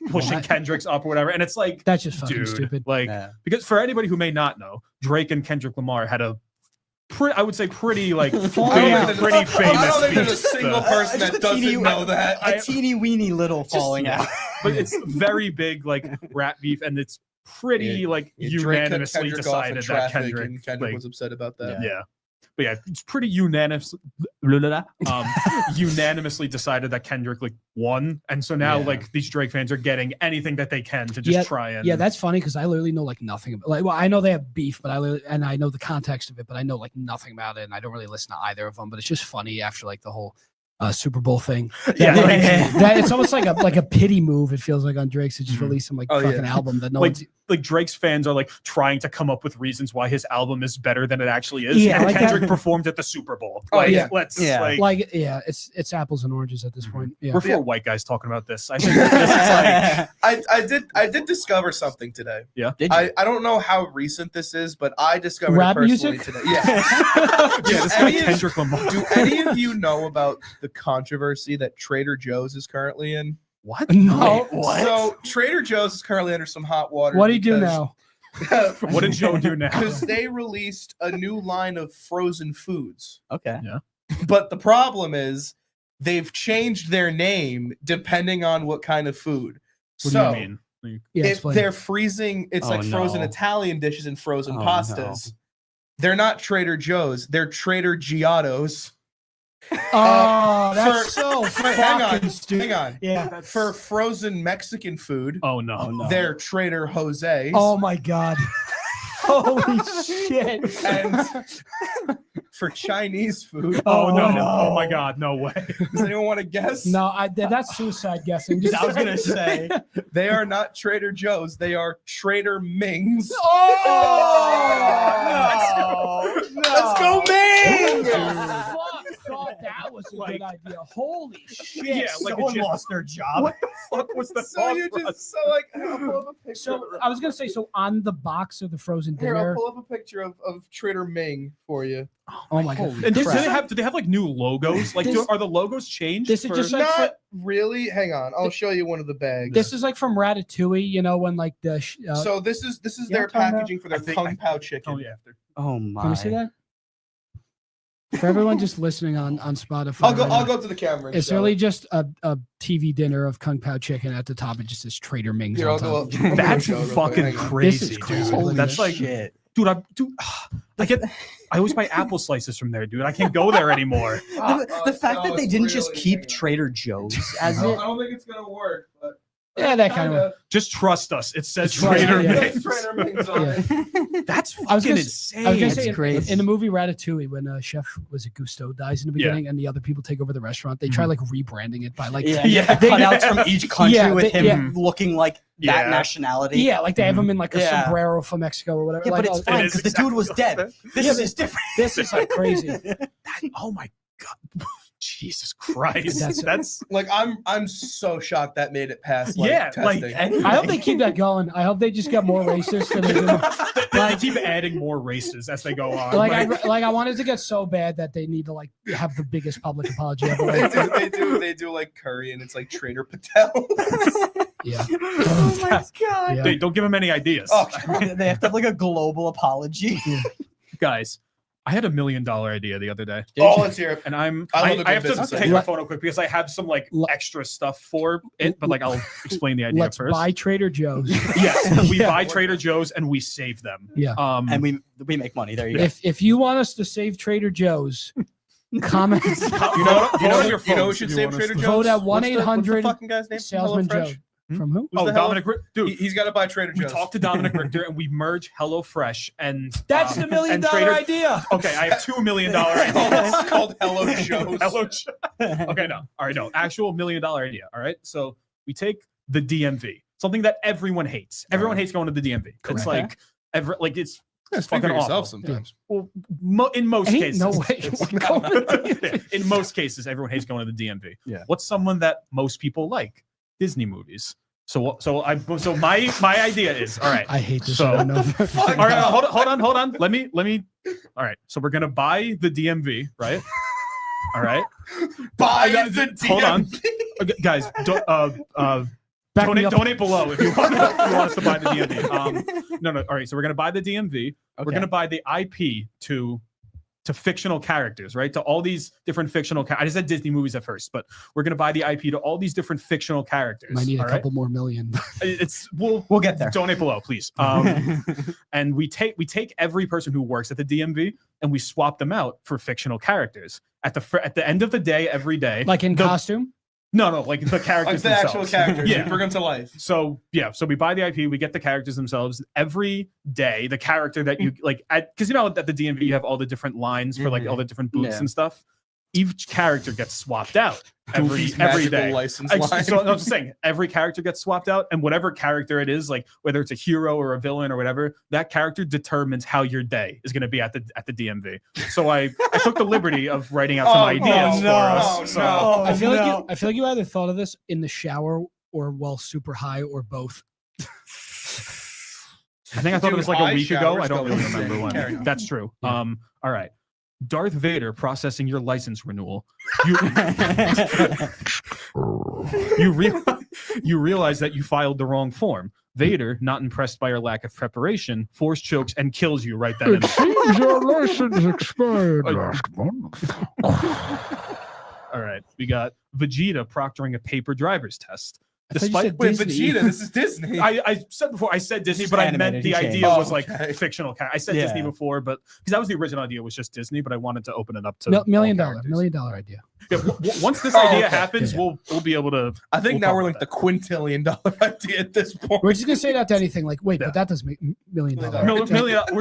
pushing Kendrick's up or whatever. And it's like, that's just fucking stupid. Like, because for anybody who may not know, Drake and Kendrick Lamar had a I would say pretty like pretty famous. I don't think there's a single person that doesn't know that. A teeny weeny little falling out. But it's very big like rap beef, and it's pretty like unanimously decided that Kendrick was upset about that. Yeah. But yeah, it's pretty unanimously decided that Kendrick like won, and so now like these Drake fans are getting anything that they can to just try and that's funny because I literally know like nothing about well I know they have beef, but I know the context of it, but I know like nothing about it, and I don't really listen to either of them. But it's just funny after like the whole Super Bowl thing. That it's almost like a pity move. It feels like on Drake's to just release some like fucking album that no one's like Drake's fans are like trying to come up with reasons why his album is better than it actually is. Yeah, and like Kendrick performed at the Super Bowl. It's apples and oranges at this point. Yeah. We're four white guys talking about this. I think this is like I did discover something today. Yeah. I don't know how recent this is, but I discovered rap it personally music today. Yeah. this is like Kendrick Lamar. Do any of you know about the controversy that Trader Joe's is currently in? What? No. What? So Trader Joe's is currently under some hot water. What do you do now? What did Joe do now? Because they released a new line of frozen foods. Okay. Yeah. But the problem is they've changed their name depending on what kind of food. What do you mean? If they're freezing, it's like frozen Italian dishes and frozen pastas. No. They're not Trader Joe's. They're Trader Giotto's. Oh, that's so fucking hang on. Yeah. For frozen Mexican food. Oh no. They're Trader Jose's. Oh my god. Holy shit. And for Chinese food. Oh no. Oh my god, no way. Does anyone want to guess? No, that's suicide guessing. I was gonna say they are not Trader Joe's, they are Trader Ming's. Oh no. Let's go Ming! Thought that was a good idea. Holy shit! Yeah, like someone lost their job. What the fuck was the So you just I'll pull up a picture. So I was gonna say, so on the box of the frozen Here, I'll dinner. pull up a picture of Trader Ming for you. Oh my god! And do they have like new logos? Like, are the logos changed? This is just like Not really. Hang on, I'll show you one of the bags. this is like from Ratatouille. You know when like the So this is their packaging for their Kung Pao chicken. Oh yeah. Oh my. Can we see that? For everyone just listening on Spotify, I'll go to the camera. It's really just a TV dinner of Kung Pao chicken. At the top, it just says Trader Ming's. Here, on I'll top. go. That's Hang on. fucking crazy. This is crazy. Dude. That's like shit. Dude, I always buy apple slices from there, dude. I can't go there anymore. The fact that they didn't just keep Trader Joe's as I it. don't think it's gonna work, but Yeah, that kind of. Just trust us. It says Trust Trader me, yeah. Ming's. Trader Ming's on it. That's I was fucking gonna insane. I was gonna That's say crazy. in the movie Ratatouille, when Chef was it Gusteau dies in the beginning, and the other people take over the restaurant, they try like rebranding it by like cutouts from each country with him yeah. looking like that Yeah. nationality. yeah, like they have him in like a Yeah. sombrero from Mexico or whatever. Yeah, like, but it's fine because the dude was dead. This is different. This is like crazy. Oh my god. Jesus Christ. That's Like I'm so shocked that made it past Yeah, like, testing. I hope they keep that going. I hope they just get more racist. And they keep adding more races as they go on. like I wanted to get so bad that they need to like have the biggest public apology ever. they do like curry and it's like Trader Patel. Yeah. Oh my god. Yeah. Hey, don't give them any ideas. Oh, They have to have like a global apology. Guys, I had $1 million idea the other day. let's hear it. And I love a good I have to business take idea. a photo quick because I have some like extra stuff for it, but like I'll explain the idea Let's first. buy Trader Joe's. Yes, we Yeah. buy Trader Joe's and we save them. Yeah. And we make money. There you go. If you want us to save Trader Joe's, comment. You know who should save Trader Joe's? Vote at What's the 1-800 fucking guy's name? Salesman Joe. HelloFresh? From who? Who's Oh, the hell- Dominic, dude. He's got to buy Trader We Joe's. talked to Dominic Richter and we merge HelloFresh and That's the $1 million and Trader- idea. Okay, I have $2 million ideas. It's called Hello Hello shows. Hello. Okay, no. All right, no. Actual $1 million idea. All right. So we take the DMV, something that everyone hates. Everyone hates going to the DMV. It's like it's Speak fucking for yourself awful. sometimes. Well, in most Ain't cases, no way you wanna go to the DMV. in most cases, everyone hates going to the DMV. Yeah. What's someone that most people like? Disney movies. So my idea is, all right. I hate this. So- I don't know. All right, hold on. Let me. All right. So we're gonna buy the DMV, right? All right. Buy I- the hold on. DMV. Okay, guys, Back me up. donate below if you want us to buy the DMV. No. All right. So we're gonna buy the DMV. We're gonna buy the IP to fictional characters, right? To all these different fictional. I just said Disney movies at first, but we're gonna buy the IP to all these different fictional characters. Might need a all right? couple more million. We'll get there. Donate below, please. And we take every person who works at the DMV and we swap them out for fictional characters at the end of the day, every day. Like in The- costume? No, like the Like characters the actual themselves. characters. Yeah. You bring them to life. So we buy the IP, we get the characters themselves every day. The character that you like, because you know at the DMV you have all the different lines for like all the different booths Yeah. and stuff. Each character gets swapped out every Goofy's magical day. license So line. I'm just saying, every character gets swapped out, and whatever character it is, like whether it's a hero or a villain or whatever, that character determines how your day is going to be at the DMV. So I took the liberty of writing out some ideas for us. So- I feel like you either thought of this in the shower or while super high or both. I think I thought it was like Dude, a week ago. showers I don't go really insane. remember when. Carry on. That's true. Yeah. All right. Darth Vader processing your license renewal. You realize that you filed the wrong form. Vader, not impressed by your lack of preparation, force chokes and kills you right then and there. Your license expired last month. All right. We got Vegeta proctoring a paper driver's test. I thought you said Wait, Disney. Vegeta, this is Disney. I said before, I said Disney, Just but I meant animated, the he idea changed. was like Okay. fictional. I said Yeah. Disney before, but because that was the original idea was just Disney, but I wanted to open it up to Million all dollar characters. idea. Yeah, once this Oh, idea okay. happens, we'll be able to. I think we'll now talk we're about like the $quintillion idea at this point. We're just gonna say that to anything like, wait, Yeah. but that doesn't make $1 million. We're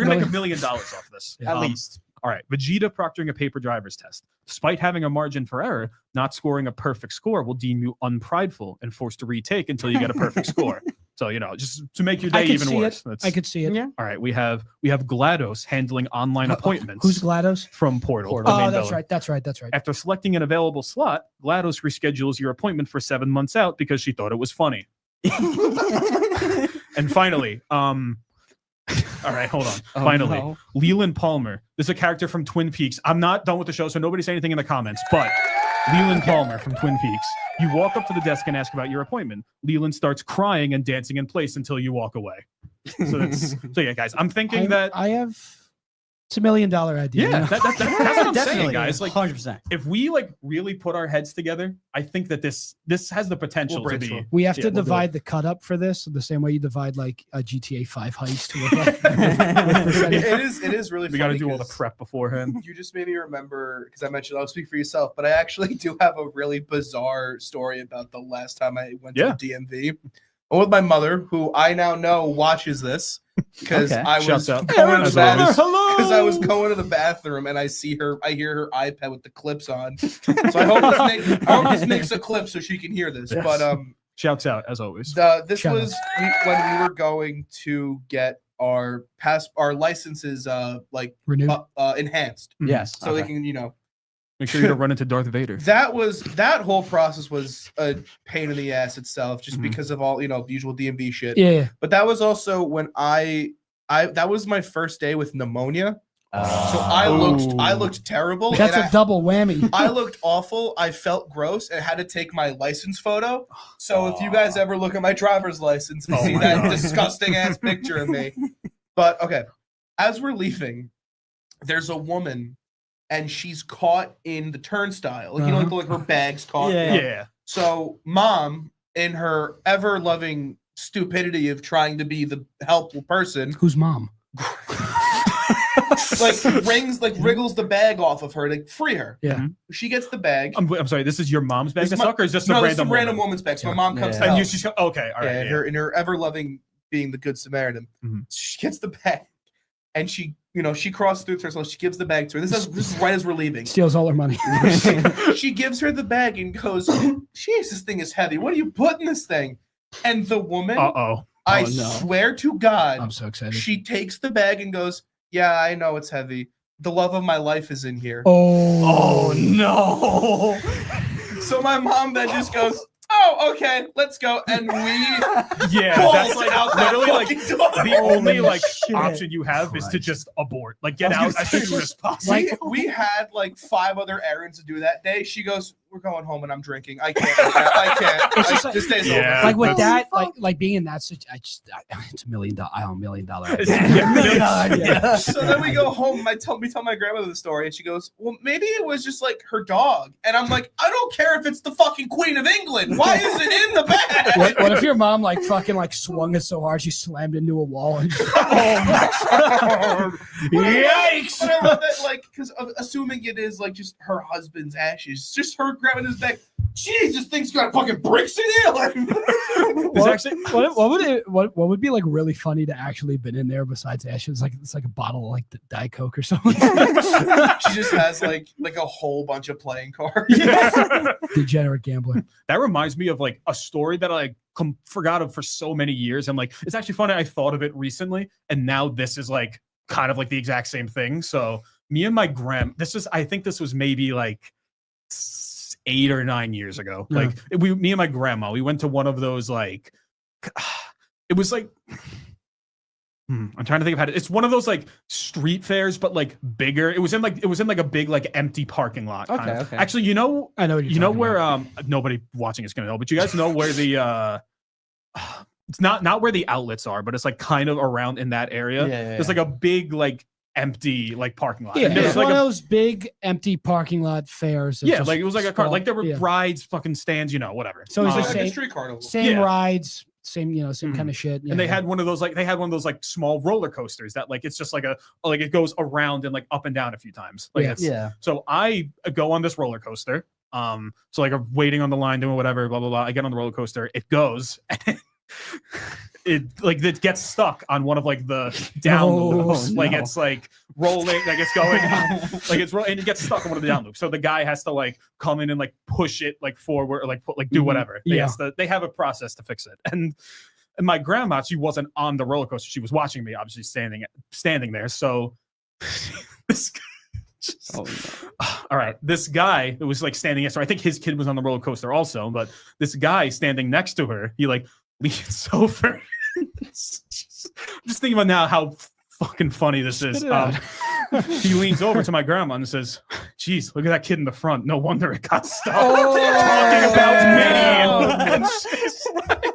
gonna make $1 million off this Yeah. At Um, least. All right, Vegeta proctoring a paper driver's test. Despite having a margin for error, not scoring a perfect score will deem you unprideful and forced to retake until you get a perfect score. So just to make your I day could even see worse. it. That's- I could see it. Yeah. All right, we have GLaDOS handling online appointments. Who's GLaDOS? from Portal? Portal. the main Oh, that's villain. right. That's right. That's right. After selecting an available slot, GLaDOS reschedules your appointment for 7 months out because she thought it was funny. And finally, all right, hold on. Oh, Finally, no. Leland Palmer. This is a character from Twin Peaks. I'm not done with the show, so nobody say anything in the comments. But Leland Palmer from Twin Peaks. You walk up to the desk and ask about your appointment. Leland starts crying and dancing in place until you walk away. So yeah, guys, I'm thinking that I have. It's $1 million idea. yeah, that's what I'm saying, Definitely, guys. Like 100%. if we like really put our heads together, I think that this has the potential We'll to be. brainstorm. We have Yeah, to we'll do divide the cut up for this the same way you divide like a GTA 5 heist. With percentage. It is really We got to funny do all the 'cause prep beforehand. You just made me remember because I mentioned I'll speak for yourself, but I actually do have a really bizarre story about the last time I went to the DMV. I went with my mother, who I now know watches this because Okay. I was Shouts out. going to As the always. bathroom. Because I was going to the bathroom and I hear her iPad with the clips on. So I hope this makes a clip so she can hear this. Yes. But Shouts out as always. this Shout was when we were going to get our licenses Renewed. enhanced, Yes. so they can Make sure you don't run into Darth Vader. that whole process was a pain in the ass itself, just Mhm. because of all the usual DMV shit. Yeah. But that was also when I that was my first day with pneumonia. So I looked terrible. That's and a double whammy. I looked awful. I felt gross and had to take my license photo. So if you guys ever look at my driver's license and Oh see my that God. disgusting ass picture of me. But okay, as we're leaving, there's a woman and she's caught in the turnstile. Like her bag's caught. Yeah. Yeah. So mom, in her ever loving stupidity of trying to be the helpful person, Who's mom? wriggles the bag off of her to free her. Yeah. She gets the bag. I'm sorry. This is your mom's bag This to is my- suck, or is just No, a this is random a random woman? woman's bag. So my Yeah. mom comes Yeah. to And help. you just okay. All right. Yeah, Yeah. in her ever loving being the good Samaritan, Mhm. she gets the bag, and she she crosses through to her, so she gives the bag to her. This is right as we're leaving. Steals all her money. She gives her the bag and goes, "Jeez, this thing is heavy. What do you put in this thing?" And the woman, I Oh, no. swear to God, I'm so excited. she takes the bag and goes, "Yeah, I know it's heavy. The love of my life is in here." Oh no. So my mom then just goes, "Oh, okay, let's go." And we that's like out that literally like fucking door. the only like shit. option you have is to just abort, like get out as soon as possible. We had like 5 other errands to do that day. She goes, "We're going home and I'm drinking. I can't. I can't. It's just like- this day's Yeah. over." Like with that's- that, like being in that situation, it's $1 million. I own $1 million. Yeah. So then we go home. We tell my grandmother the story, and she goes, "Well, maybe it was just like her dog." And I'm like, "I don't care if it's the fucking Queen of England. Why is it in the bag?" What if your mom like fucking like swung it so hard she slammed into a wall and just, Yikes! But I love that, like, because assuming it is like just her husband's ashes, just her grabbing his back. Jeez, this thing's got fucking bricks in here. Like, It's actually what would be like really funny to actually been in there besides ashes? Like it's like a bottle of like Diet Coke or something. she just has like a whole bunch of playing cards. Degenerate gambler. that reminds me of like a story that I forgot of for so many years. I'm like, it's actually funny. I thought of it recently, and now this is like kind of like the exact same thing. So me and my I think this was maybe like 8 or 9 years ago. Yeah. Like me and my grandma, we went to one of those like, it was like, I'm trying to think of how it's one of those like street fairs, but like bigger. It was in like a big like empty parking lot. Kind of. Okay. Actually, I know what you're you know talking where about. nobody watching is gonna know, but you guys know where the it's not where the outlets are, but it's like kind of around in that area. There's like a big like empty like parking lot. Yeah, And there's it's like one a, of those big empty parking lot fairs. that yeah, just like it was like a car, sprawl- like there were yeah. rides, fucking stands, whatever. So it's the Like same- a street carnival. Same Yeah. rides, same kind of shit. And they yeah. had one of those like small roller coasters that like it's just like it goes around and like up and down a few times. Like Yeah. it's, Yeah. So I go on this roller coaster. So like I'm waiting on the line doing whatever, blah blah blah. I get on the roller coaster, it goes, and it gets stuck on one of like the down loops. Like no. it's like rolling, like it's going, like it's rolling, and it gets stuck on one of the down loops. So the guy has to like come in and like push it like forward, or like do whatever. Yeah. They have a process to fix it. And my grandma, she wasn't on the roller coaster. She was watching me, obviously standing there. So this guy all right, this guy who was like standing next to her, I think his kid was on the roller coaster also, but this guy standing next to her, he like leans over. Just thinking about now how fucking funny this is. He leans over to my grandma and says, "Geez, look at that kid in the front. No wonder it got stuck." Talking about me. And she's like,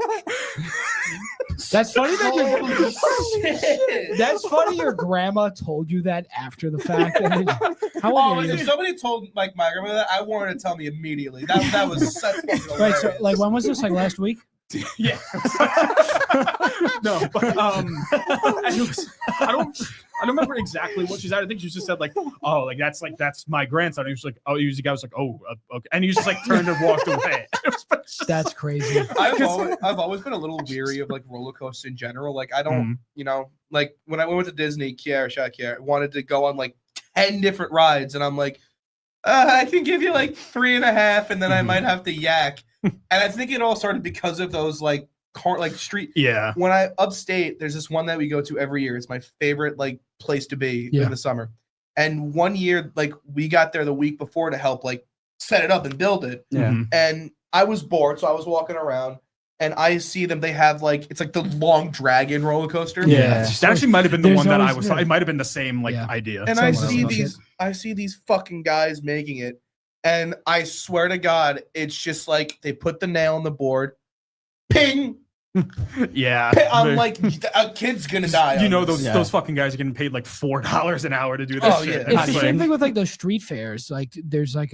That's funny that Shit. that's funny. Your grandma told you that after the fact. I mean, how Oh, old are if you? somebody told like my grandmother that, I wanted to tell me immediately. That was such fucking Right, hilarious. so like when was this? Like last week? yeah. No, but and it was, I don't remember exactly what she said. I think she just said like, "Oh, like that's my grandson." And he was like, "Oh," the guy was like, "Oh, okay," and he just like turned and walked away. That's crazy. I've always been a little weary of like roller coasters in general. Like I don't, like when I went to Disney, Kiara wanted to go on like 10 different rides, and I'm like, I can give you like 3.5, and then I might have to yak. And I think it all started because of those like street. Yeah. When I upstate, there's this one that we go to every year. It's my favorite like place to be Yeah. in the summer. And one year, like we got there the week before to help like set it up and build it. Yeah. Mhm. And I was bored, so I was walking around, and I see them. They have like it's like the long dragon roller coaster. Yeah. That actually might have been the There's one that I always- was. yeah. It might have been the same like Yeah. idea. And I Somewhere see else. these fucking guys making it, and I swear to God, it's just like they put the nail on the board, ping. Yeah. I'm like, a kid's gonna die. You on know this. Yeah. those fucking guys are getting paid like $4 an hour to do this Oh, shit. yeah. And It's the like- same thing with like those street fairs. Like there's like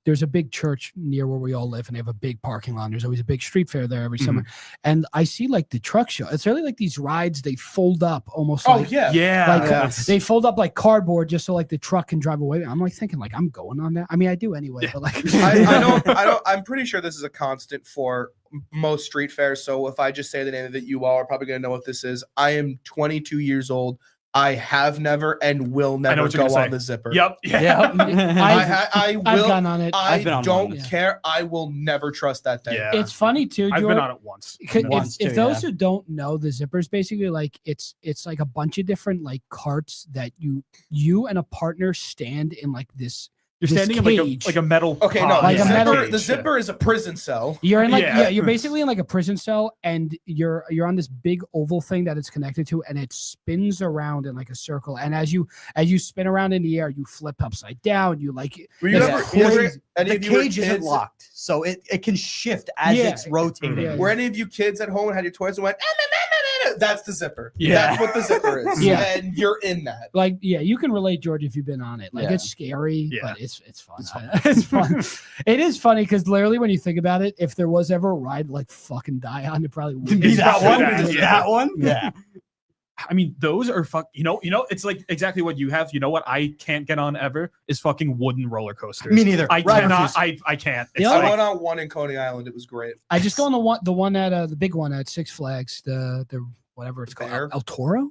there's a big church near where we all live, and they have a big parking lot. And there's always a big street fair there every summer. And I see like the truck show. It's really like these rides. They fold up almost. Oh like, yeah. Yeah. Like that's- they fold up like cardboard just so like the truck can drive away. I'm like thinking like I'm going on that. I mean I do anyway, but like I don't. I'm pretty sure this is a constant for most street fairs. So if I just say the name of it, you all are probably gonna know what this is. I am 22 years old. I have never and will know never what you're go gonna on say. the zipper. Yep. Yeah. Yeah. I've will. gone on it. I I've been on don't one. Yeah. care. I will never trust that thing. Yeah. It's funny too, I've George. been on it once. Once If too, those yeah. who don't know, the zippers basically like it's like a bunch of different like carts that you and a partner stand in like this. You're this standing in cage. like a metal. Okay, no, pod. Like the a metal- zipper. The zipper is a prison cell. You're in like Yeah. you're basically in like a prison cell, and you're on this big oval thing that it's connected to, and it spins around in like a circle. And as you spin around in the air, you flip upside down. You like Were you it's ever, crazy. any The of you were cage isn't kids- locked, so it can shift as Yeah. it's rotating. Yeah. Were any of you kids at home and had your toys and went, that's the zipper. Yeah. That's what the zipper is. Yeah. And you're in that. Like you can relate, George, if you've been on it. Like Yeah. it's scary, Yeah. but it's fun. It's fun. It is funny because literally when you think about it, if there was ever a ride like fucking die on, it probably would Be It's that probably one? that, Is yeah. that one? Yeah. I mean, those are you know, it's like exactly what you have. You know what I can't get on ever is fucking wooden roller coasters. Me neither. I Right. cannot. I can't. It's Yeah. I like, went on one in Coney Island. It was great. I just go on the one at the big one at Six Flags, the whatever it's called, Bear? El Toro,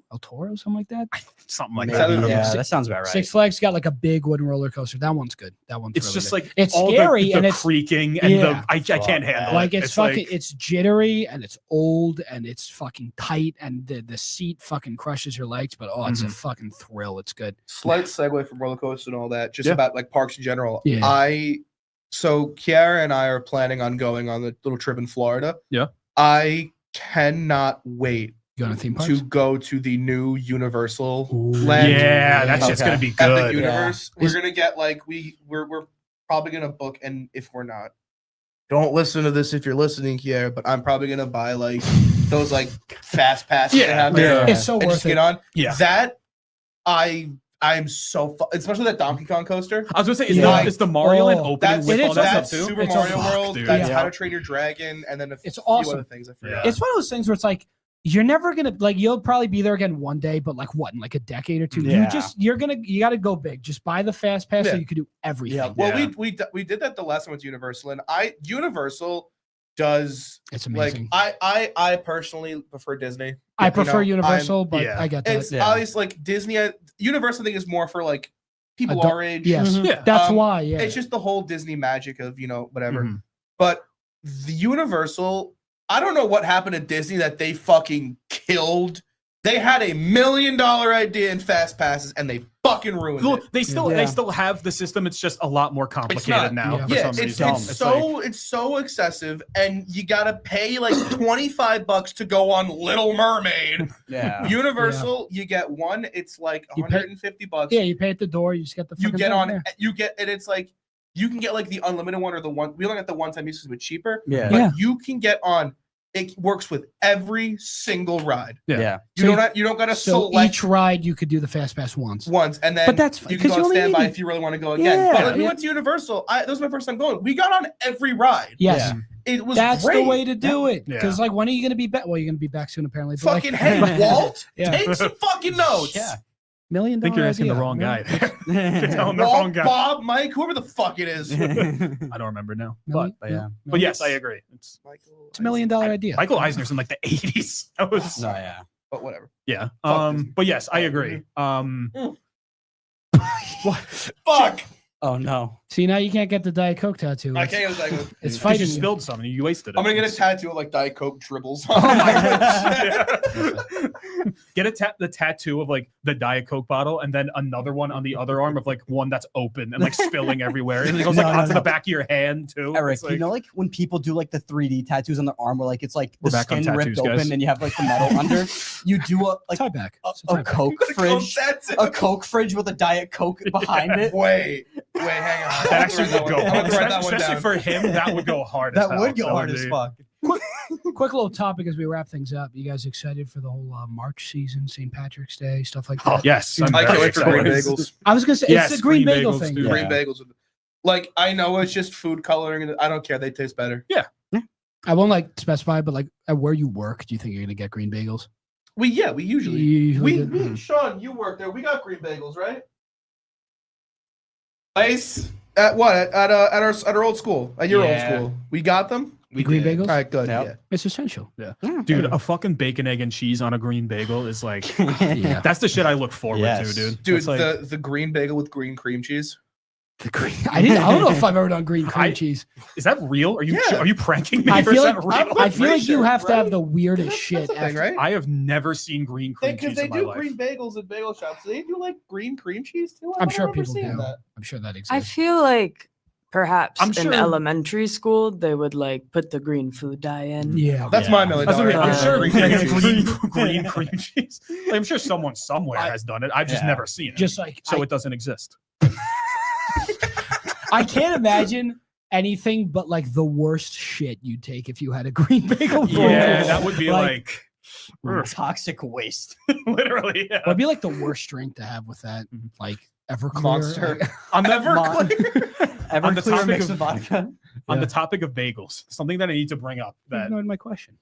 something like that. something like Maybe, that. Maybe, yeah, that sounds about right. Six Flags got like a big wooden roller coaster. That one's good. That one's It's really just good. like it's all scary the and it's creaking and Yeah. I can't handle like it. it's fucking it's jittery and it's old and it's fucking tight and the seat fucking crushes your legs, but it's a Mhm. fucking thrill. It's good. Slight segue from roller coasters and all that, just Yeah. about like parks in general. Yeah. So Kiara and I are planning on going on the little trip in Florida. Yeah. I cannot wait You going to theme parks? to go to the new Universal Ooh. land. Yeah, that Yeah. shit's gonna be At the good. universe. Yeah. We're gonna get like we're probably gonna book, and if we're not, don't listen to this if you're listening, Kiara, but I'm probably gonna buy like those like fast passes they Yeah. have there It's so and worth just it. get on. Yeah. That I'm so especially that Donkey Kong coaster. I was gonna say, is, Yeah. the Mario Land Oh, opening That's, with it all is that that's stuff too? Super It's a Mario fuck, World. dude. That's Yeah. How to Train Your Dragon, and then It's few awesome. other things. I Yeah. forgot. It's one of those things where it's like you're never gonna like you'll probably be there again one day, but like what in like a decade or two? Yeah. You gotta go big. Just buy the fast pass so Yeah. you can do everything. Yeah. Well, Yeah. we did that the last time with Universal, and Universal does It's like amazing. I personally prefer Disney. I You prefer know, Universal, but yeah. I get that. It's Yeah. obvious like Disney. Universal I think is more for like people Adult- our age. Yes, Mhm. Yeah. that's Um, why. Yeah, It's just the whole Disney magic of whatever. Mhm. But the Universal, I don't know what happened at Disney that they fucking killed. They had $1 million idea in fast passes and they fucking ruined Well, it. they still Yeah. have the system. It's just a lot more complicated not. now. Yeah. For Yeah, some it's, reason. it's like- it's so excessive, and you gotta pay like $25 to go on Little Mermaid. Yeah. Universal, you get one, it's like You pay- $150. yeah. You pay at the door, you just get the. You fucking get thing, on, yeah. and it's like you can get like the unlimited one or the one. We only got the one-time use, but cheaper. Yeah. But Yeah. you can get on. It works with every single ride. Yeah. Yeah. You So don't gotta So select each ride you could do the fast pass once. once, and then But that's you because can go on you only standby need- if you really want to go again. Yeah, But like, we yeah. went to Universal. That was my first time going. We got on every ride. Yes, Yeah. It was that's great. the way to do it. Yeah. Because like, when are you gonna be back? Well, you're gonna be back soon, apparently. but, like- Fucking hey, Walt, Yeah. take some fucking notes. Yeah. $1 million. I think you're asking the idea. wrong Yeah. guy. You're telling the wrong Walt, guy. Bob, Mike, whoever the fuck it is. I don't remember now. Million- But yeah. But yes, I agree. It's It's $1 million idea. Michael Eisner's in like the 80s. That was No, yeah. But whatever. yeah. Disney. But yes, I agree. Fuck. Oh no. See, now you can't get the Diet Coke tattoo. I It's, can't get a Diet Coke. it's You fighting you. spilled some and you wasted it. I'm gonna get a It's- tattoo of like Diet Coke dribbles. Oh my God. Get the tattoo of like the Diet Coke bottle and then another one on the other arm of like one that's open and like spilling everywhere. And it goes like No, no, onto no. the back of your hand too. Eric, It's like, you know, like when people do like the 3D tattoos on their arm, where like it's like We're the back on skin ripped tattoos, guys. open and you have like the metal under. You do a like tie back. It's a a tie back. Coke fridge, That's it. a Coke fridge with a Diet Coke behind it. Wait, hang on. that actually would go I'm hard. gonna write that one Especially down. for him, that would go hard. as That hell. would go That hard as be- fuck. Quick little topic as we wrap things up. You guys excited for the whole March season, St. Patrick's Day, stuff like that? Oh, yes. I'm I can't very wait for green excited. bagels. I was gonna say Yes, it's the green green bagel bagels, thing. dude. Green bagels. Like I know it's just food coloring. And I don't care. They taste better. I won't like specify, but like at where you work, do you think you're gonna get green bagels? We usually. You usually do? We Sean, you work there. We got green bagels, right? Ice at what? At our old school. At your Yeah. old school. We got them. We green did. bagels? All right, good. Yep. Yeah. It's essential. Dude, a fucking bacon, egg, and cheese on a green bagel is like Yeah. that's the shit I look forward Yes. to, dude. Dude, It's like, the green bagel with green cream cheese. The green. I don't know if I've ever done green cream cheese. is that real? Are you pranking me? I or feel is like that real? I feel like you Right? have to have the weirdest shit. That's the thing, after- right? I have never seen green cream Because cheese they in my do life. green bagels at bagel shops. They do like green cream cheese too. I'm sure remember people seeing do. that. I'm sure that exists. I feel like perhaps I'm in sure- elementary school they would like put the green food dye in. Yeah. That's my million I was dollar like, I'm idea. sure Green green, cream cheese. green cream cheese. Like, I'm sure someone somewhere I- has done it. I've just Yeah. never seen it. Just like so I, it doesn't exist. I can't imagine anything but like the worst shit you'd take if you had a green bagel. bowl. Yeah, that would be Like- like Toxic waste. literally. Yeah. That'd be like the worst drink to have with that. Like Everclear. Monster. Like, On the, Everclear On the topic mixed of- with vodka. on Yeah. the topic of bagels, something that I need to bring up you that ignored my question.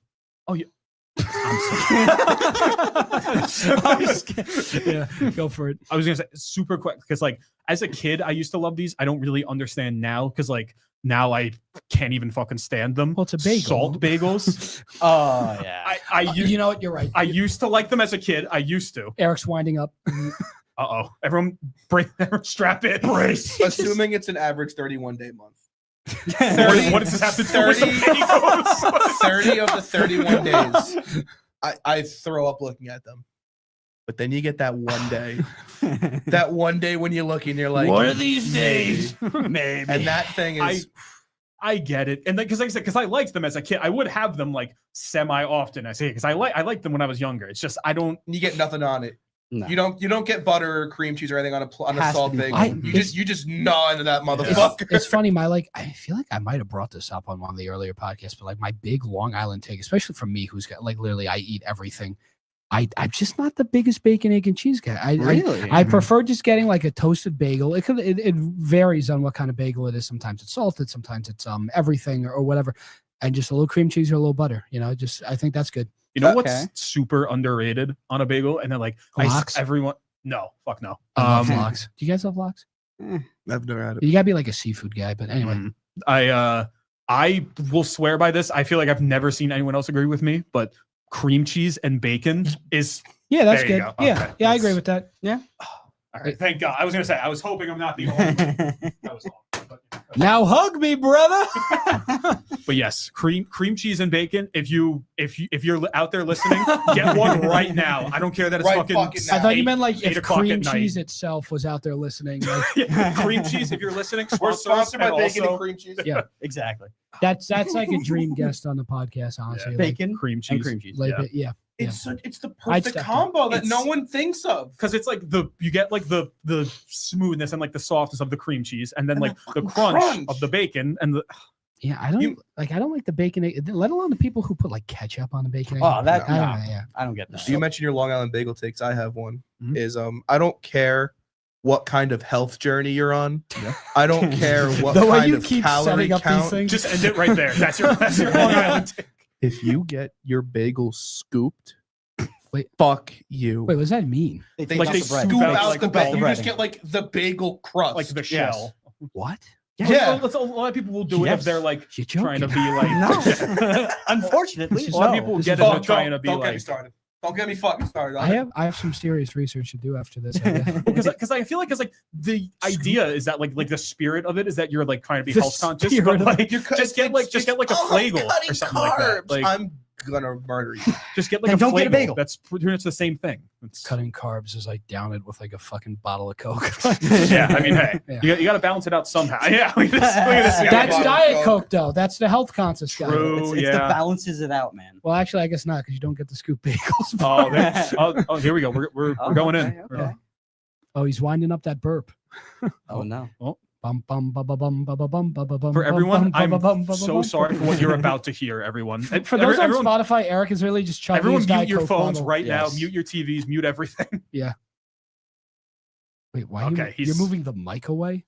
I'm just kidding. Yeah, go for it. I was gonna say super quick because like as a kid I used to love these. I don't really understand now because like now I can't even fucking stand them. Well, it's a bagel. Salt bagels. Oh yeah. You know what? You're right. I used to like them as a kid. I used to. Eric's winding up. Everyone strap in. Brace. Assuming it's an average 31-day month. What does this have to do with the 30 bagels? 30 of the 31 days, I throw up looking at them. But then you get that one day. That one day when you look and you're like, One of these days, maybe. and that thing is I get it, and because like I said, because I liked them as a kid, I would have them like semi often. I say because I liked them when I was younger. It's just I don't. you get nothing on it. No. You don't get butter or cream cheese or anything on a Has to salt be bagel. plain. You just gnaw into that motherfucker. it's funny. I feel like I might have brought this up on one of the earlier podcasts, but like my big Long Island take, especially for me, who's got like literally I eat everything. I'm just not the biggest bacon, egg, and cheese guy. I prefer just getting like a toasted bagel. It varies on what kind of bagel it is. Sometimes it's salted, sometimes it's everything or whatever, and just a little cream cheese or a little butter. You know, just I think that's good. You know Okay. what's super underrated on a bagel, and then like Lox? everyone. No, fuck no. I love lox. Do you guys love lox? I've never had it. You gotta be like a seafood guy, but anyway. I will swear by this. I feel like I've never seen anyone else agree with me, but cream cheese and bacon is Yeah, that's There you good. go. Yeah, Okay. yeah, I agree with that. all right. Thank God. I was gonna say I was hoping I'm not the only one. That was all. Now hug me, brother. But yes, cream cheese and bacon. If you're out there listening, get one right now. I don't care that it's Right fucking. fucking now. I thought you meant like 8 if o'clock cream at night. cheese itself was out there listening. Like, Yeah, cream cheese. If you're listening, We're sponsor us, sponsored by and bacon also and cream cheese. yeah, Exactly. that's like a dream guest on the podcast. Honestly, like, Bacon cream cheese. and cream cheese. like Yeah. yeah. It's the I'd perfect step combo that It's- no one thinks of. Because it's like you get like the smoothness and like the softness of the cream cheese, and then And like the the crunch crunch. of the bacon and the Yeah, I don't like the bacon, let alone the people who put like ketchup on the bacon. Oh, that I don't nah, know, yeah. I don't get that. So you mentioned your Long Island bagel takes. I have one. Mhm. Is I don't care what kind of health journey you're on. Yeah. I don't care what The way kind you of keep calorie setting up these count. things. just end it right there. That's your Long Island. take. If you get your bagel scooped, Wait. fuck you. Wait, what does that mean? They Like just they scoop scoop out, out the the bagel. You breading. just get like the bagel crust. Like the Yes. shell. What? Yeah. That's a lot of people will do it Yes. if they're like You joking? trying to be like. No. Unfortunately, A lot of no. people This get is- it. They're trying to be don't get me like. started. Don't get me fucking started. on I it. have some serious research to do after this. I guess. Because I feel like it's like the idea is that like the spirit of it is that you're like trying to be The health conscious, spirit but of like You're cut- just get like it's- a oh, flagel cutting or something like that. carbs. Like I'm gonna murder you. just get like Then a don't get a flagel. bagel. That's pretty much the same thing. It's, Cutting carbs is like down it with like a fucking bottle of Coke. yeah, I mean, hey, Yeah. you got to balance it out somehow. Yeah, look at this guy. That's Bottle of Diet Coke. Coke though. That's the health conscious guy. True. It's the yeah. balances it out, man. Well, actually, I guess not because you don't get the scoop bagels. Oh, here we go. We're Oh, going okay, in. okay. Oh, he's winding up that burp. Oh no. Bum, bum, bum, bum, bum, bum, bum, bum, bum, For everyone, bum, bum, I'm bum, bum, bum, so bum, sorry bum. for what you're about to hear, everyone. For And those on everyone, Spotify, Eric is really just chugging everyone his mute Diet your Coke phones bottle. right now. Yes. Mute your TVs. Mute everything. Wait, why? Okay, You're he's- moving the mic away?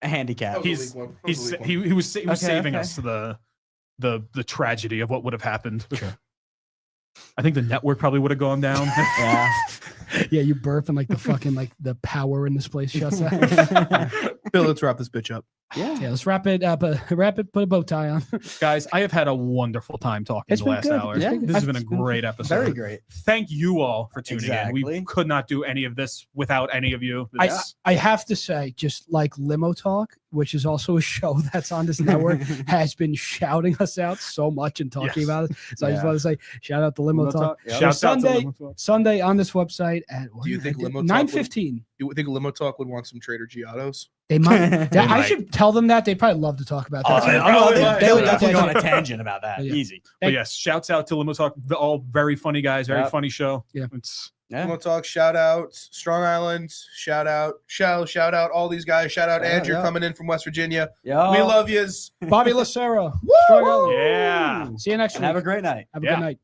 A handicap. That was a He's- league one. That was a league one. He was Okay, saving okay. us the tragedy of what would have happened. Sure. I think the network probably would have gone down. Yeah. Yeah, you burp and like the fucking like the power in this place shuts out. Bill, let's wrap this bitch up. Yeah. Yeah, let's wrap it up. Wrap it. Put a bow tie on. Guys, I have had a wonderful time talking It's the been last good. hour. Yeah, This has been a it's been great episode. Very great. Thank you all for tuning in. We Exactly. could not do any of this without any of you. I, This- I have to say, just like Limo Talk, which is also a show that's on this network, has been shouting us out so much and talking Yes. about it. So I just Yeah. want to say, shout out to Limo Talk. Yep. Shouts out to Sunday- Limo Talk. Sunday on this website at Do you think Limo Talk 9:15. You would think Limo Talk would want some Trader Giottos? They might. They I might. should tell them that. They probably love to talk about Oh, that. they they, probably they, might. they would Yeah. definitely go on a tangent about that. Yeah. Easy. But yes, shouts out to Limo Talk. They're all very funny guys, very Yep. funny show. Yeah. It's Yeah. Limo Talk, shout out Strong Island, shout out all these guys. Shout out Yeah, Andrew yeah. coming in from West Virginia. Yo. We love yous. Bobby Lucero. Woo! Strong Island. yeah. See you next And week. have a great night. Have a Yeah. good night.